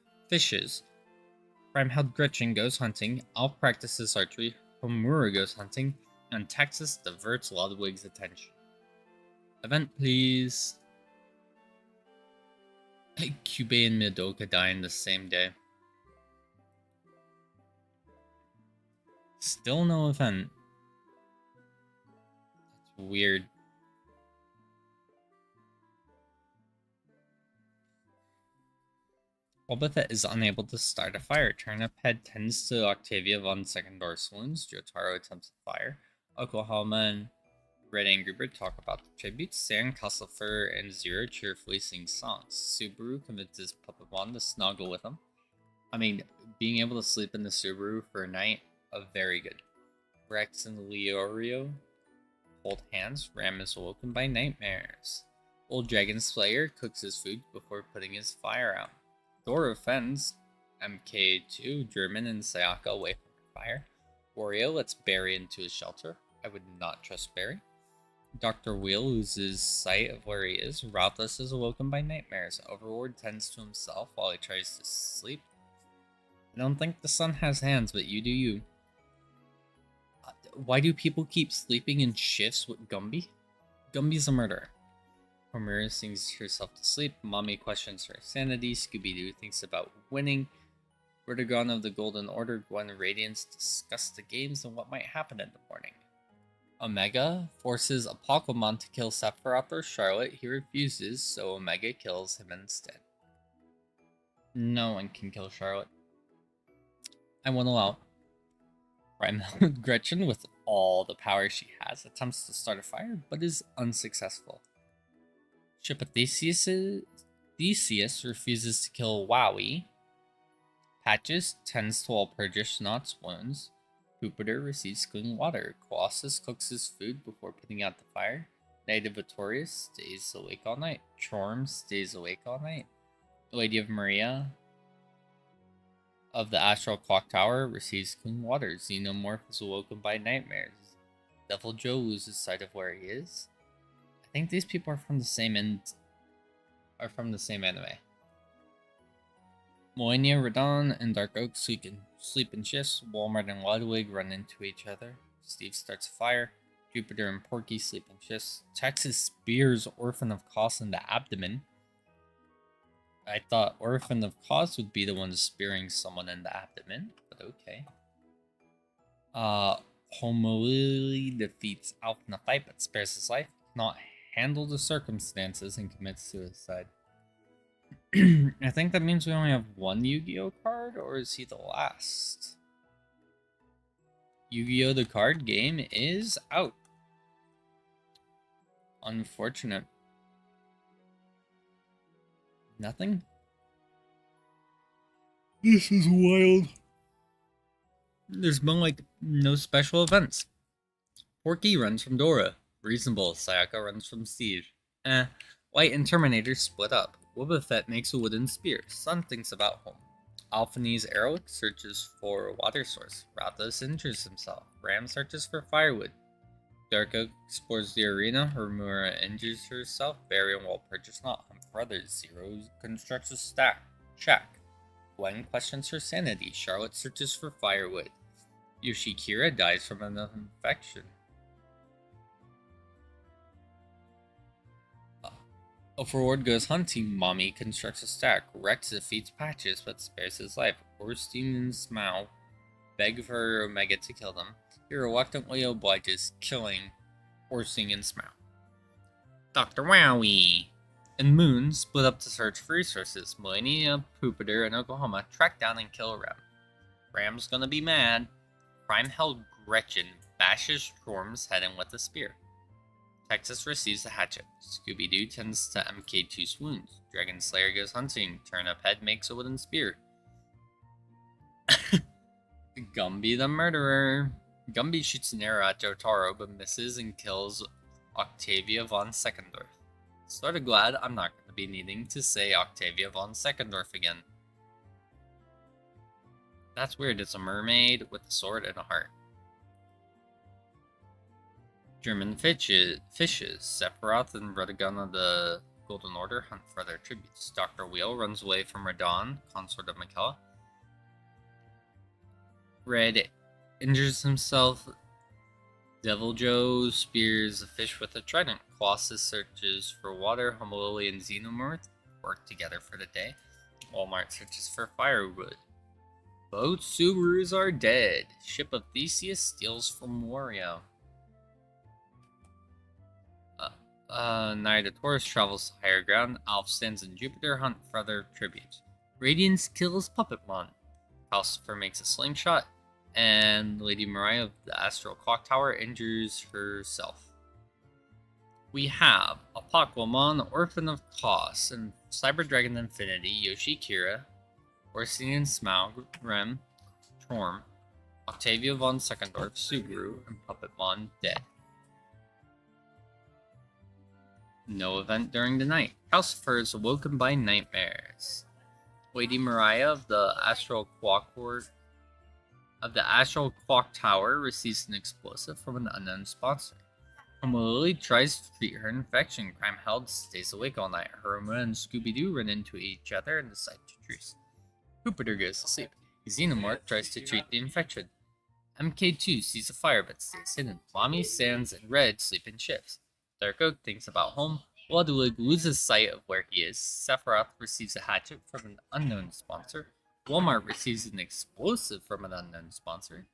Primeheld Gretchen goes hunting. Alf practices archery. Homura goes hunting. And Texas diverts Ludwig's attention. Event, please. Cube and Madoka die in the same day. Still no event. That's weird. Wobbuffet is unable to start a fire. Turnip Head tends to Octavia von Secondor Saloons. Jotaro attempts a fire. Oklahoma and Red Angry Bird talk about the tributes. Sand, Castlefur, and Zero cheerfully sing songs. Subaru convinces Puppamon to snuggle with him. I mean, being able to sleep in the Subaru for a night, very good. Rex and Leorio hold hands. Ram is awoken by nightmares. Old Dragon Slayer cooks his food before putting his fire out. Dora fends MK2, German, and Sayaka away from her fire. Wario lets Barry into his shelter. I would not trust Barry. Dr. Wheel loses sight of where he is. Routhless is awoken by nightmares. Overlord tends to himself while he tries to sleep. I don't think the sun has hands, but you do you. Why do people keep sleeping in shifts with Gumby? Gumby's a murderer. Homura sings herself to sleep. Mommy questions her sanity. Scooby-Doo thinks about winning. Vertigon of the Golden Order, Gwen Radiance discuss the games and what might happen in the morning. Omega forces Apoquamon to kill Sephiroth or Charlotte. He refuses, so Omega kills him instead. No one can kill Charlotte. I won't allow. Gretchen, with all the power she has, attempts to start a fire, but is unsuccessful. Ship Theseus refuses to kill Wowie. Patches tends to all Perditionot's wounds. Jupiter receives clean water. Colossus cooks his food before putting out the fire. Knight of Victorious stays awake all night. Chorm stays awake all night. Lady of Maria of the Astral Clock Tower receives clean water. Xenomorph is awoken by nightmares. Devil Joe loses sight of where he is. I think these people are from the same anime. Moenia, Radon, and Dark Oak sleep in shifts. Walmart and Ludwig run into each other. Steve starts a fire. Jupiter and Porky sleep in shifts. Texas spears Orphan of Cos in the abdomen. I thought Orphan of Cos would be the one spearing someone in the abdomen, but okay. Homolili defeats Alf in a fight but spares his life. Cannot handle the circumstances and commits suicide. I think that means we only have one Yu-Gi-Oh card, or is he the last? Yu-Gi-Oh! The card game is out. Unfortunate. Nothing? This is wild. There's been like no special events. Porky runs from Dora. Reasonable. Sayaka runs from Steve. White and Terminator split up. Wobbuffet makes a wooden spear. Sun thinks about home. Alphanese Aerolic searches for a water source. Rathalos injures himself. Ram searches for firewood. Dark Oak explores the arena. Homura injures herself. Barry and Walt purchase not hunt for others. Zero constructs a shack. Gwen questions her sanity. Charlotte searches for firewood. Yoshikira dies from an infection. Overlord goes hunting. Mommy constructs a stack. Rex defeats Patches but spares his life. Orstein and Smough beg for Omega to kill them. He reluctantly obliges, killing Orstein and Smough. Dr. Wowie and Moon split up to search for resources. Millennia, Jupiter, and Oklahoma track down and kill Ram. Ram's gonna be mad. Primeheld Gretchen bashes Storm's head in with a spear. Texas receives a hatchet. Scooby-Doo tends to MK2's wounds. Dragon Slayer goes hunting. Turnip Head makes a wooden spear. Gumby the murderer. Gumby shoots an arrow at Jotaro but misses and kills Octavia von Seckendorf. Sort of glad I'm not going to be needing to say Octavia von Seckendorf again. That's weird, it's a mermaid with a sword and a heart. German fishes, Sephiroth and Radagon of the Golden Order hunt for their tributes. Dr. Wheel runs away from Radon, consort of Mikella. Red injures himself. Devil Joe spears a fish with a trident. Colossus searches for water. Humble and Xenomorph work together for the day. Walmart searches for firewood. Both Subarus are dead. Ship of Theseus steals from Wario. Knight of Taurus travels to higher ground. Alf Sans and Jupiter hunt for other tributes. Radiance kills Puppetmon. Calcifer makes a slingshot. And Lady Mariah of the Astral Clock Tower injures herself. We have Apoquamon, Orphan of Cos, and Cyber Dragon Infinity, Yoshi Kira, Orsinian Smaug, Rem, Torm, Octavia von Seckendorf, Subaru, and Puppetmon dead. No event during the night. Calcifer is awoken by nightmares. Lady Mariah of the Astral Clock Tower receives an explosive from an unknown sponsor. Lily tries to treat her infection. Crime Held stays awake all night. Haruma and Scooby-Doo run into each other and decide to truce. Jupiter goes to sleep. Xenomorph tries to treat the infection. MK2 sees a fire but stays hidden. Mommy, Sans, and Red sleep in shifts. Dark Oak thinks about home. Ludwig loses sight of where he is. Sephiroth receives a hatchet from an unknown sponsor. Walmart receives an explosive from an unknown sponsor.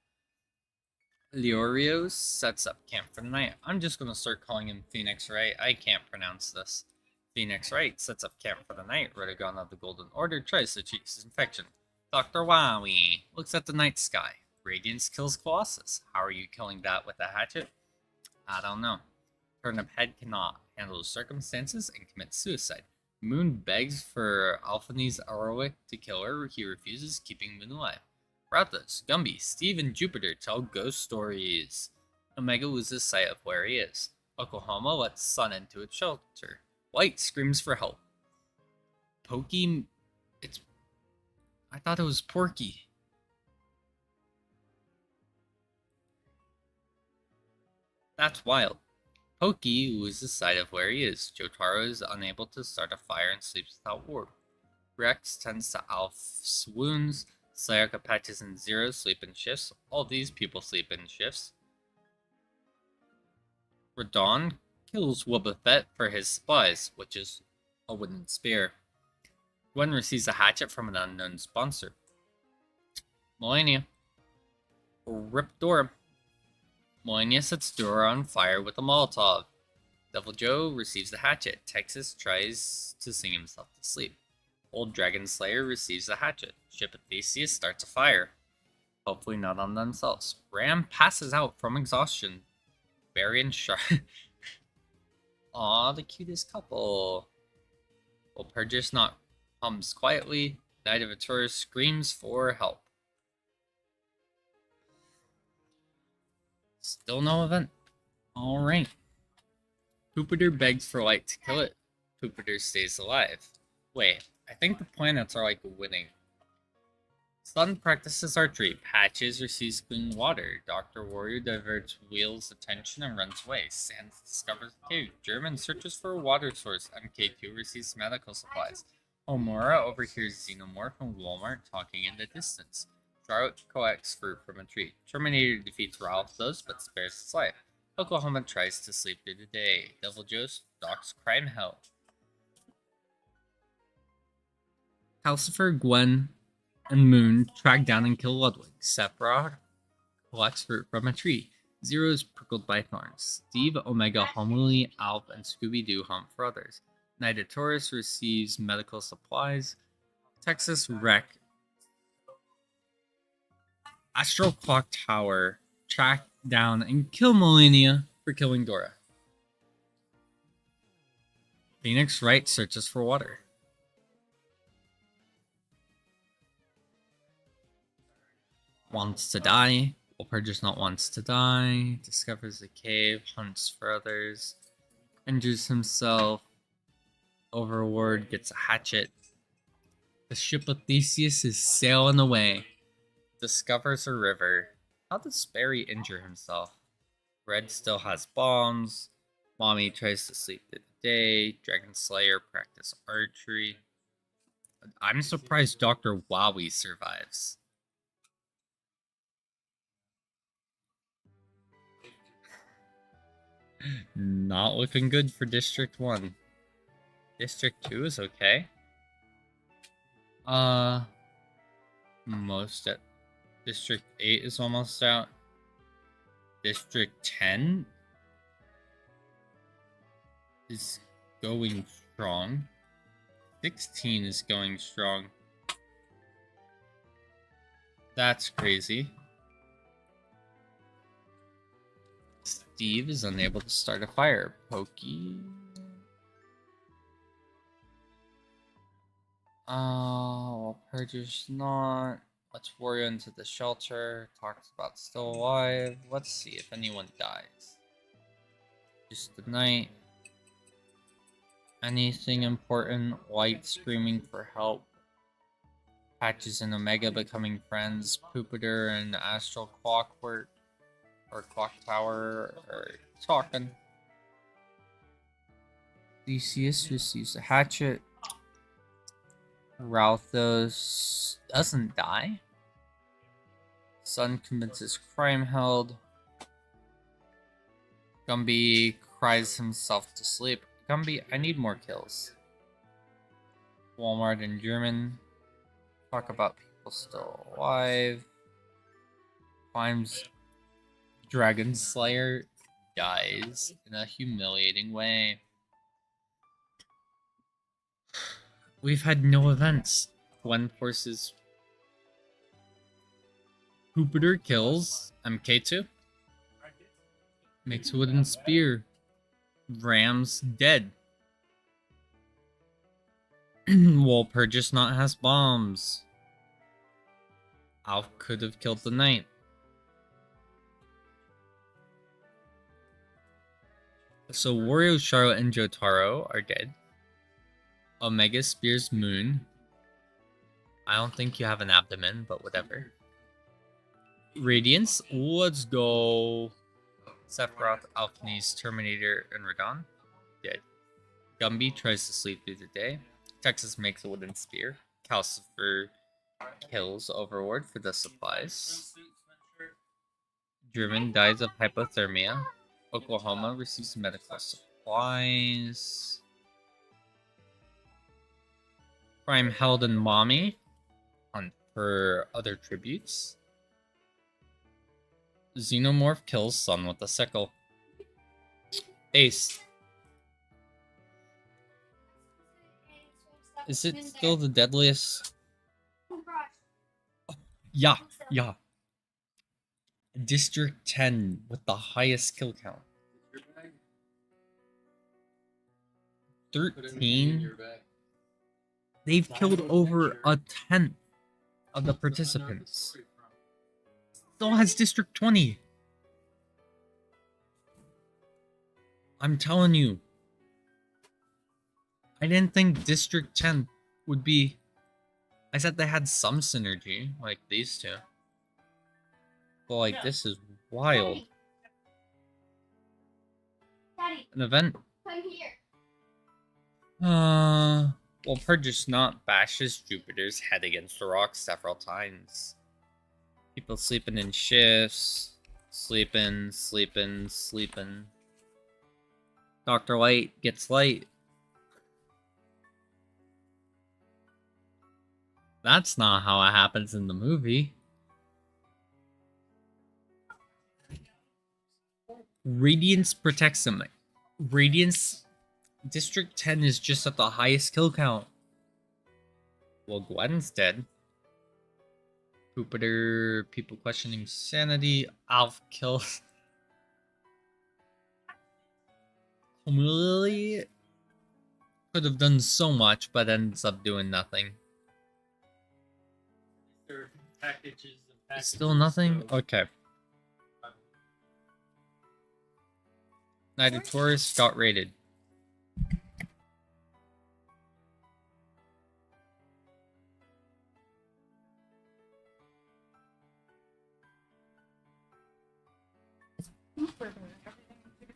Leorio sets up camp for the night. I'm just going to start calling him Phoenix Wright. I can't pronounce this. Phoenix Wright sets up camp for the night. Radagon of the Golden Order tries to treat his infection. Dr. Wowie looks at the night sky. Radiance kills Colossus. How are you killing that with a hatchet? I don't know. Turnip Head cannot handle the circumstances and commits suicide. Moon begs for Alphonse Arowick to kill her. He refuses, keeping Moon alive. Rathos, Gumby, Steve, and Jupiter tell ghost stories. Omega loses sight of where he is. Oklahoma lets Sun into its shelter. White screams for help. Pokey... I thought it was Porky. That's wild. Pokey loses sight of where he is. Jotaro is unable to start a fire and sleeps without warp. Rex tends to Alf's wounds. Sayaka, Patches, and Zero sleep in shifts. All these people sleep in shifts. Radon kills Wobbuffet for his supplies, which is a wooden spear. Gwen receives a hatchet from an unknown sponsor. Melania. Rip Dora. Melania sets Dora on fire with a Molotov. Devil Joe receives the hatchet. Texas tries to sing himself to sleep. Old Dragon Slayer receives a hatchet. Ship of Theseus starts a fire. Hopefully not on themselves. Ram passes out from exhaustion. Barry and Shark. Aw, the cutest couple. While Purgis not hums quietly, Knight of Taurus screams for help. Still no event. Alright. Jupiter begs for light to kill it. Jupiter stays alive. Wait, I think the planets are like winning. Sun practices archery. Patches receives clean water. Dr. Warrior diverts Wheel's attention and runs away. Sans discovers the cave. German searches for a water source. MK2 receives medical supplies. Homura overhears Xenomorph and Walmart talking in the distance. Drought collects fruit from a tree. Terminator defeats Ralph those but spares his life. Oklahoma tries to sleep through the day. Devil Joe stalks Crime Hell. Calcifer, Gwen, and Moon track down and kill Ludwig. Sephiroth collects fruit from a tree. Zero is prickled by thorns. Steve, Omega, Homily, Alf, and Scooby-Doo hunt for others. Knight of Taurus receives medical supplies. Texas wreck. Astral Clock Tower track down and kill Melania for killing Dora. Phoenix Wright searches for water. Wants to die. Wolper just not wants to die. Discovers a cave. Hunts for others. Injures himself. Overward gets a hatchet. The ship of Theseus is sailing away. Discovers a river. How does Sperry injure himself? Red still has bombs. Mommy tries to sleep through the day. Dragon Slayer practice archery. I'm surprised Dr. Wowie survives. Not looking good for District 1. District 2 is okay. Most at District 8 is almost out. District 10 is going strong. 16 is going strong. That's crazy. Steve is unable to start a fire. Pokey. Purger's not. Let's Wario into the shelter. Talks about still alive. Let's see if anyone dies. Just the night. Anything important? Light screaming for help. Patches and Omega becoming friends. Poopitor and Astral Clockwork or Clock Tower are talking. Theseus receives a hatchet. Ralthos doesn't die. Sun convinces crime held. Gumby cries himself to sleep. Gumby, I need more kills. Walmart and German talk about people still alive. Climbs. Dragon Slayer dies in a humiliating way. We've had no events. Gwen forces Jupiter kills MK2. Makes wooden spear. Ram's dead. Walpurgis not has bombs. Alf could have killed the knight. So Wario, Charlotte, and Jotaro are dead. Omega spears Moon. I don't think you have an abdomen, but whatever. Radiance, let's go. Sephiroth, Alphonse, Terminator, and Radon, dead. Gumby tries to sleep through the day. Texas makes a wooden spear. Calcifer kills Overlord for the supplies. Driven dies of hypothermia. Oklahoma receives medical supplies. Crime held in Mommy hunt for other tributes. Xenomorph kills Sun with a sickle. Ace. Is it still the deadliest? Yeah. District 10 with the highest kill count. 13. They've killed over a tenth of the participants. Still has District 20. I'm telling you. I didn't think District 10 would be... I said they had some synergy, like these two. But like, this is wild. Daddy, An event. come here. Well, Purges not bashes Jupiter's head against the rock several times. People sleeping in shifts. Sleeping. Dr. Light gets light. That's not how it happens in the movie. Radiance protects him. Radiance... District 10 is just at the highest kill count. Well, Gwen's dead. Jupiter, people questioning sanity. Alf kills. Lily Could have done so much, but ends up doing nothing. Still nothing? Okay. Knight of Taurus got raided.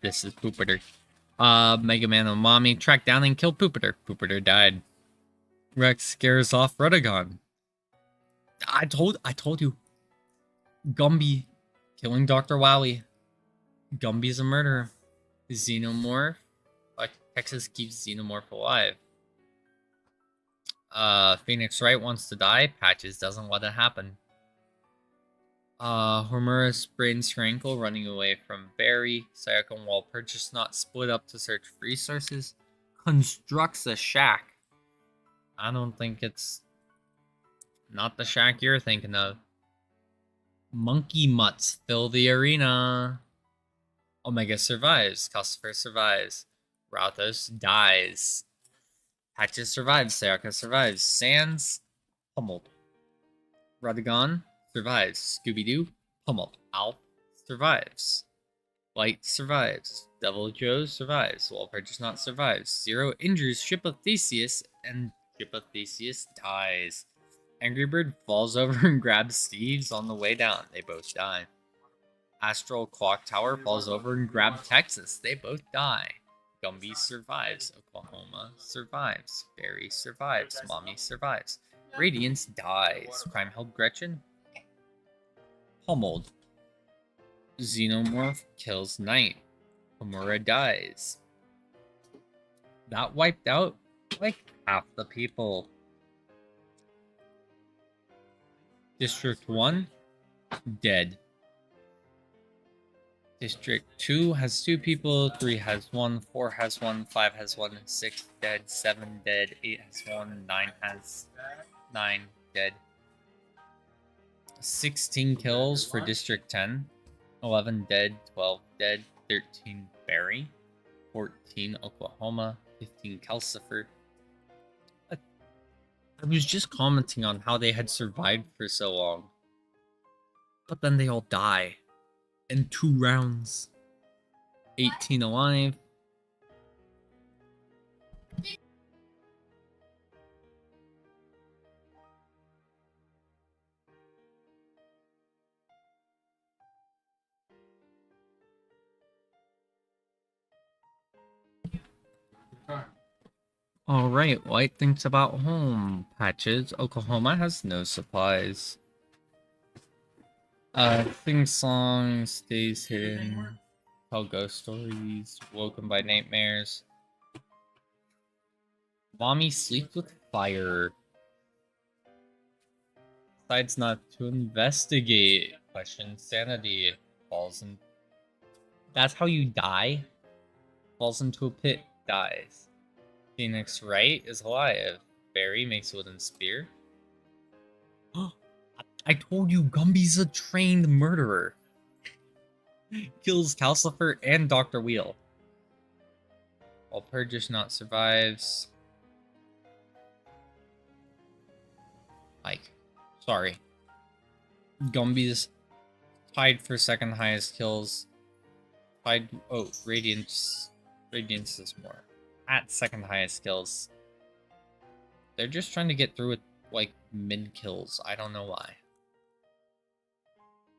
This is Poopeter. Mega Man and Mommy tracked down and killed Poopeter. Poopeter died. Rex scares off Radagon. I told you. Gumby killing Dr. Wowie. Gumby's a murderer. Xenomorph. Texas keeps Xenomorph alive. Phoenix Wright wants to die. Patches doesn't let it happen. Homura sprains her ankle running away from Barry. Sayaka and Walpurgis not split up to search for resources. Constructs a shack. I don't think it's not the shack you're thinking of. Monkey Mutts fill the arena. Omega survives. Calcifer survives. Rathos dies. Patches survives. Sayaka survives. Sans pummeled. Radagon survives. Scooby-Doo pummeled. Alf survives. Light survives. Devil Joe survives. Walpurgis not survives. Zero injures Ship of Theseus, and Ship of Theseus dies. Angry Bird falls over and grabs Steve's on the way down. They both die. Astral Clock Tower falls over and grabs Texas. They both die. Gumby survives. Oklahoma survives. Barry survives. Mommy survives. Radiance dies. Crime held Gretchen. Pummeled. Xenomorph kills Knight. Homura dies. That wiped out like half the people. District 1, dead. District 2 has 2 people, 3 has 1, 4 has 1, 5 has 1, 6 dead, 7 dead, 8 has 1, 9 has 9 dead. 16 kills for District 10, 11 dead, 12 dead, 13 Barry, 14 Oklahoma, 15 Calcifer. I was just commenting on how they had survived for so long. But then they all die. In 2 rounds. 18 alive. Alright, White thinks about home. Patches, Oklahoma has no supplies. Sing songs, stays hidden, tell ghost stories, woken by nightmares. Mommy sleeps with fire. Decides not to investigate. Questions sanity. Falls in. That's how you die? Falls into a pit, dies. Phoenix Wright is alive. Barry makes a wooden spear. I told you Gumby's a trained murderer. Kills Calcifer and Dr. Wheel. Walpurgis not survives. Sorry. Gumby's tied for second highest kills. Tied. Oh, Radiance is more. At second highest kills. They're just trying to get through with, like, mid kills. I don't know why.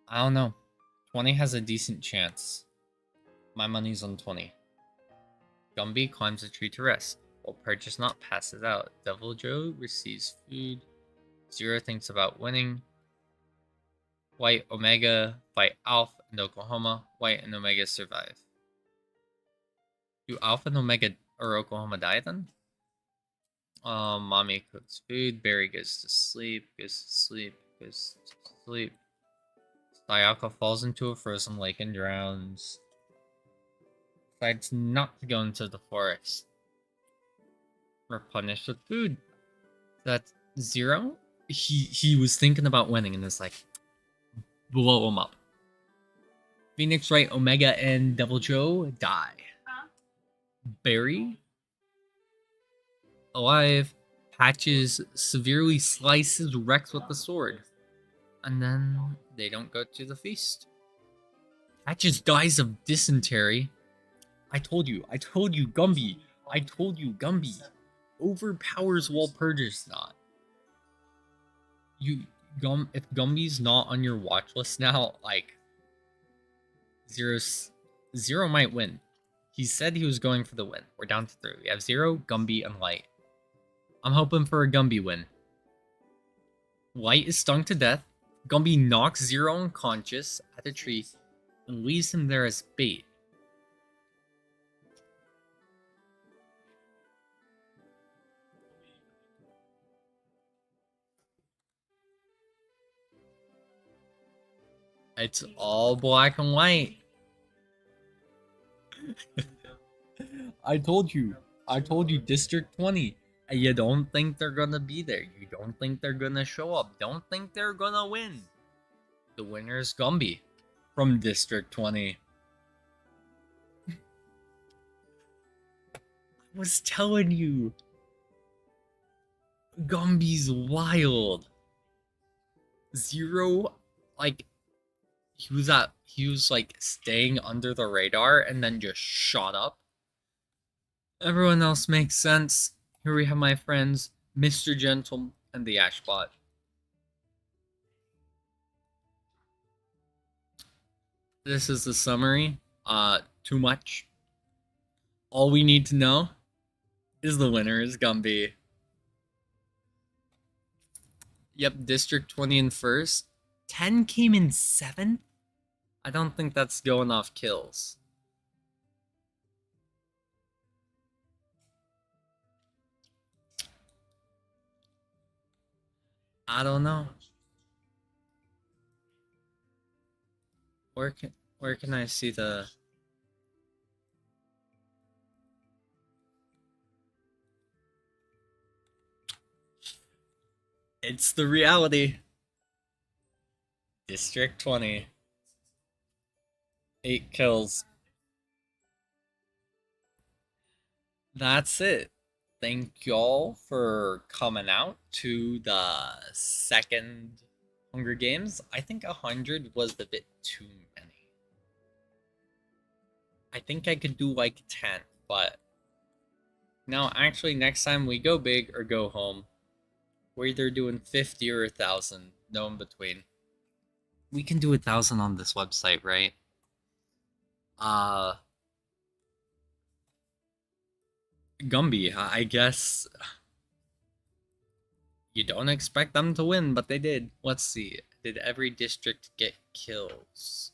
I don't know. 20 has a decent chance. My money's on 20. Gumby climbs a tree to rest. Walpurgis not passes out. Devil Joe receives food. Zero thinks about winning. White Omega fight Alpha and Oklahoma. White and Omega survive. Do Alpha and Omega or Oklahoma die then? Mommy cooks food. Barry goes to sleep. Sayaka falls into a frozen lake and drowns. Decides not to go into the forest. Replenished with food. That's Zero. He was thinking about winning and it's like, blow him up. Phoenix Wright, Omega, and Devil Joe die. Barry alive. Patches severely slices Rex with the sword. And then they don't go to the feast. Patches dies of dysentery. I told you, Gumby. I told you, Gumby. Overpowers Walpurgis not. If Gumby's not on your watch list now, like Zero might win. He said he was going for the win. We're down to 3. We have Zero, Gumby, and Light. I'm hoping for a Gumby win. Light is stung to death. Gumby knocks Zero unconscious at the tree and leaves him there as bait. It's all black and white. I told you, District 20. And you don't think they're gonna be there. You don't think they're gonna show up. Don't think they're gonna win. The winner is Gumby from District 20. I was telling you. Gumby's wild. Zero, like, he was like staying under the radar and then just shot up. Everyone else makes sense. Here we have my friends, Mr. Gentle and the Ashbot. This is the summary. Too much. All we need to know is the winner is Gumby. Yep, District 20 in first. 10 came in 7th? I don't think that's going off kills. I don't know. Where can I see the... It's the reality. District 20. 8 kills. That's it. Thank y'all for coming out to the second Hunger Games. I think 100 was a bit too many. I think I could do like 10, but... No, actually, next time we go big or go home, we're either doing 50 or 1,000. No in between. We can do 1,000 on this website, right? Gumby, I guess you don't expect them to win, but they did. Let's see. Did every district get kills?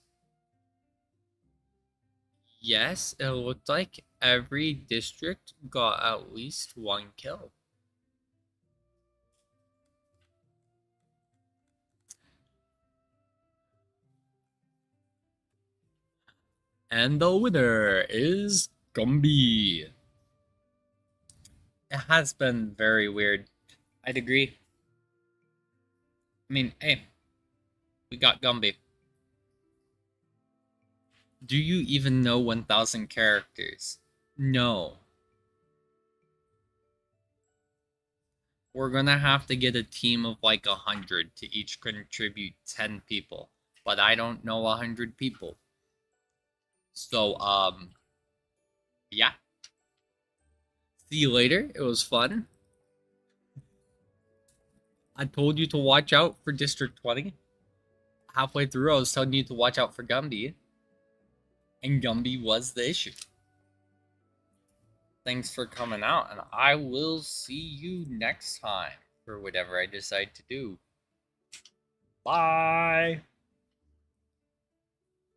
Yes, it looked like every district got at least 1 kill. And the winner is Gumby. It has been very weird. I'd agree. I mean, hey, we got Gumby. Do you even know 1,000 characters? No. We're gonna have to get a team of like 100 to each contribute 10 people. But I don't know 100 people. So, yeah. See you later. It was fun. I told you to watch out for District 20. Halfway through, I was telling you to watch out for Gumby. And Gumby was the issue. Thanks for coming out, and I will see you next time for whatever I decide to do. Bye!